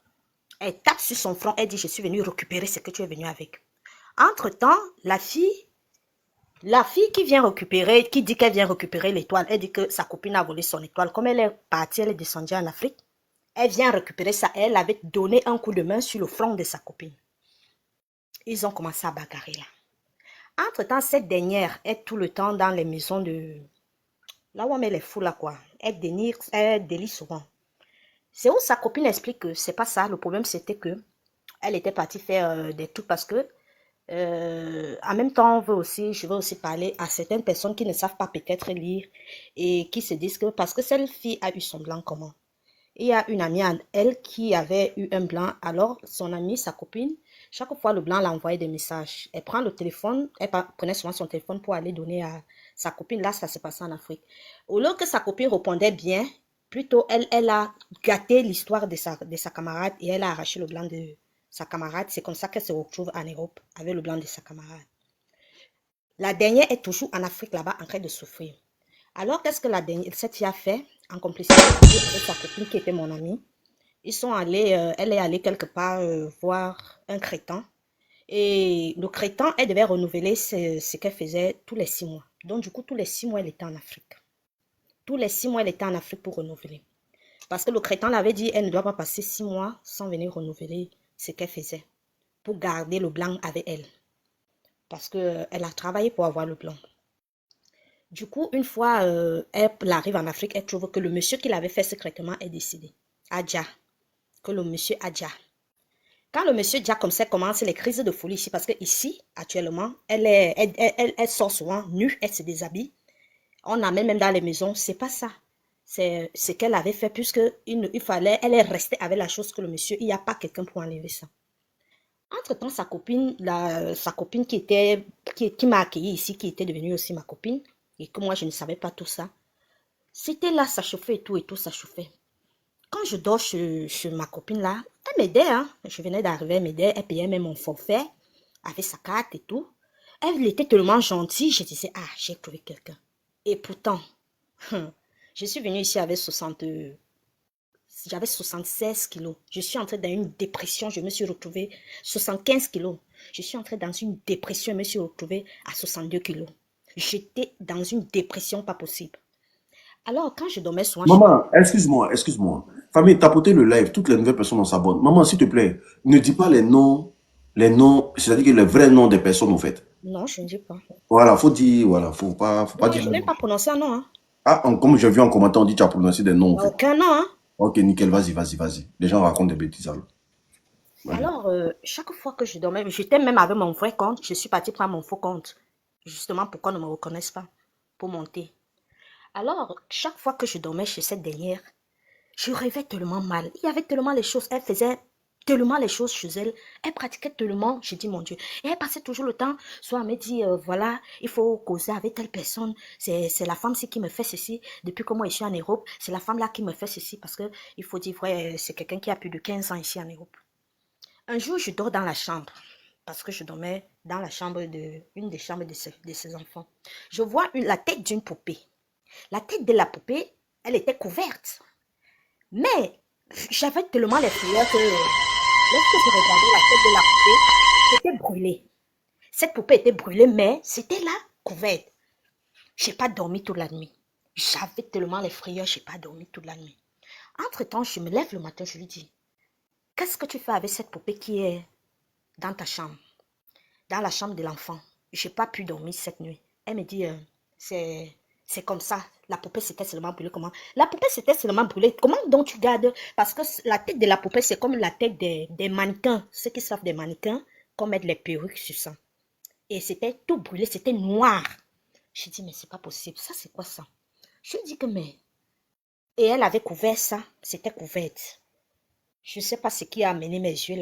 Elle tape sur son front, elle dit, je suis venue récupérer ce que tu es venu avec. Entre-temps, la fille qui vient récupérer, qui dit qu'elle vient récupérer l'étoile, elle dit que sa copine a volé son étoile. Comme elle est partie, elle est descendue en Afrique. Elle vient récupérer ça. Elle avait donné un coup de main sur le front de sa copine. Ils ont commencé à bagarrer là. Entre-temps, cette dernière est tout le temps dans les maisons de... Là où on met les fous là quoi. Elle délie souvent. C'est où sa copine explique que c'est pas ça. Le problème c'était que elle était partie faire des trucs parce que en même temps, je veux aussi parler à certaines personnes qui ne savent pas peut-être lire et qui se disent que parce que cette fille a eu son blanc commun. Il y a une amie à elle qui avait eu un blanc. Alors, son amie, sa copine, chaque fois le blanc l'envoyait des messages. Elle prend le téléphone, elle prenait souvent son téléphone pour aller donner à sa copine. Là, ça se passait en Afrique. Au lieu que sa copine répondait bien, plutôt elle a gâté l'histoire de sa camarade et elle a arraché le blanc de sa camarade. C'est comme ça qu'elle se retrouve en Europe avec le blanc de sa camarade. La dernière est toujours en Afrique là-bas en train de souffrir. Alors, qu'est-ce que cette fille a fait en complicité avec sa copine qui était mon amie? Ils sont allés, elle est allée quelque part voir un crétin. Et le crétin, elle devait renouveler ce qu'elle faisait tous les 6 mois. Donc, du coup, tous les 6 mois, elle était en Afrique. Tous les 6 mois, elle était en Afrique pour renouveler. Parce que le crétin l'avait dit, elle ne doit pas passer 6 mois sans venir renouveler ce qu'elle faisait. Pour garder le blanc avec elle. Parce qu'elle a travaillé pour avoir le blanc. Du coup, une fois elle arrive en Afrique, elle trouve que le monsieur qui l'avait fait secrètement est décédé. Adja. Que le monsieur Adja. Quand le monsieur Adja comme ça commence les crises de folie ici, parce que ici, actuellement, elle sort souvent nue, elle se déshabille. On amène même dans les maisons, c'est pas ça. C'est ce qu'elle avait fait, puisque elle est restée avec la chose que le monsieur, il n'y a pas quelqu'un pour enlever ça. Entre-temps, sa copine qui m'a accueillie ici, qui était devenue aussi ma copine, et que moi je ne savais pas tout ça, c'était là, ça chauffait et tout, ça chauffait. Quand je dors chez ma copine là, elle m'aidait, hein. Je venais d'arriver, elle m'aidait, elle payait même mon forfait, avec sa carte et tout. Elle était tellement gentille, je disais, ah, j'ai trouvé quelqu'un. Et pourtant, je suis venue ici avec j'avais 76 kilos. Je suis entrée dans une dépression, je me suis retrouvée 75 kilos. Je suis entrée dans une dépression, je me suis retrouvée à 62 kilos. J'étais dans une dépression pas possible. Alors, quand je dormais souvent, Maman, excuse-moi. Famille, tapotez le live, toutes les nouvelles personnes on s'abonne. Maman, s'il te plaît, ne dis pas les noms, c'est-à-dire que les vrais noms des personnes, en fait. non, je ne dis pas. Voilà, faut pas Non, dire je les n'ai noms. pas prononcé un nom. Hein. Ah, comme j'ai vu en commentaire, on dit que tu as prononcé des Il noms, n'y en a fait. aucun nom. Hein. Ok, nickel, vas-y. Les gens racontent des bêtises, alors. Vas-y. Alors, chaque fois que je dormais, j'étais même avec mon vrai compte. Je suis partie prendre mon faux compte. Justement, pour qu'on ne me reconnaisse pas. Pour monter. Alors, chaque fois que je dormais chez cette dernière, je rêvais tellement mal. Il y avait tellement les choses. Elle faisait tellement les choses chez elle. Elle pratiquait tellement. J'ai dit, mon Dieu. Et elle passait toujours le temps. Soit elle me dit, voilà, il faut causer avec telle personne. C'est la femme-ci qui me fait ceci. Depuis que moi, je suis en Europe, c'est la femme-là qui me fait ceci. Parce que il faut dire, vrai, c'est quelqu'un qui a plus de 15 ans ici en Europe. Un jour, je dors dans la chambre. Parce que je dormais dans la chambre une des chambres de ses enfants. Je vois la tête d'une poupée. La tête de la poupée, elle était couverte. Mais j'avais tellement les frayeurs que lorsque je regardais la tête de la poupée, c'était brûlé. Cette poupée était brûlée, mais c'était là, couverte. Je n'ai pas dormi toute la nuit. J'avais tellement les frayeurs, je n'ai pas dormi toute la nuit. Entre-temps, je me lève le matin, je lui dis, qu'est-ce que tu fais avec cette poupée qui est dans ta chambre, dans la chambre de l'enfant? Je n'ai pas pu dormir cette nuit. Elle me dit, c'est C'est comme ça. La poupée s'était seulement brûlée. Comment? La poupée s'était seulement brûlée. Comment donc tu gardes? Parce que la tête de la poupée, c'est comme la tête des mannequins. Ceux qui savent des mannequins, qu'on mette les perruques sur ça. Et c'était tout brûlé, c'était noir. Je dis, mais c'est pas possible. Ça, c'est quoi ça? Je dis que, mais... Et elle avait couvert ça. C'était couverte. Je ne sais pas ce qui a amené mes yeux là.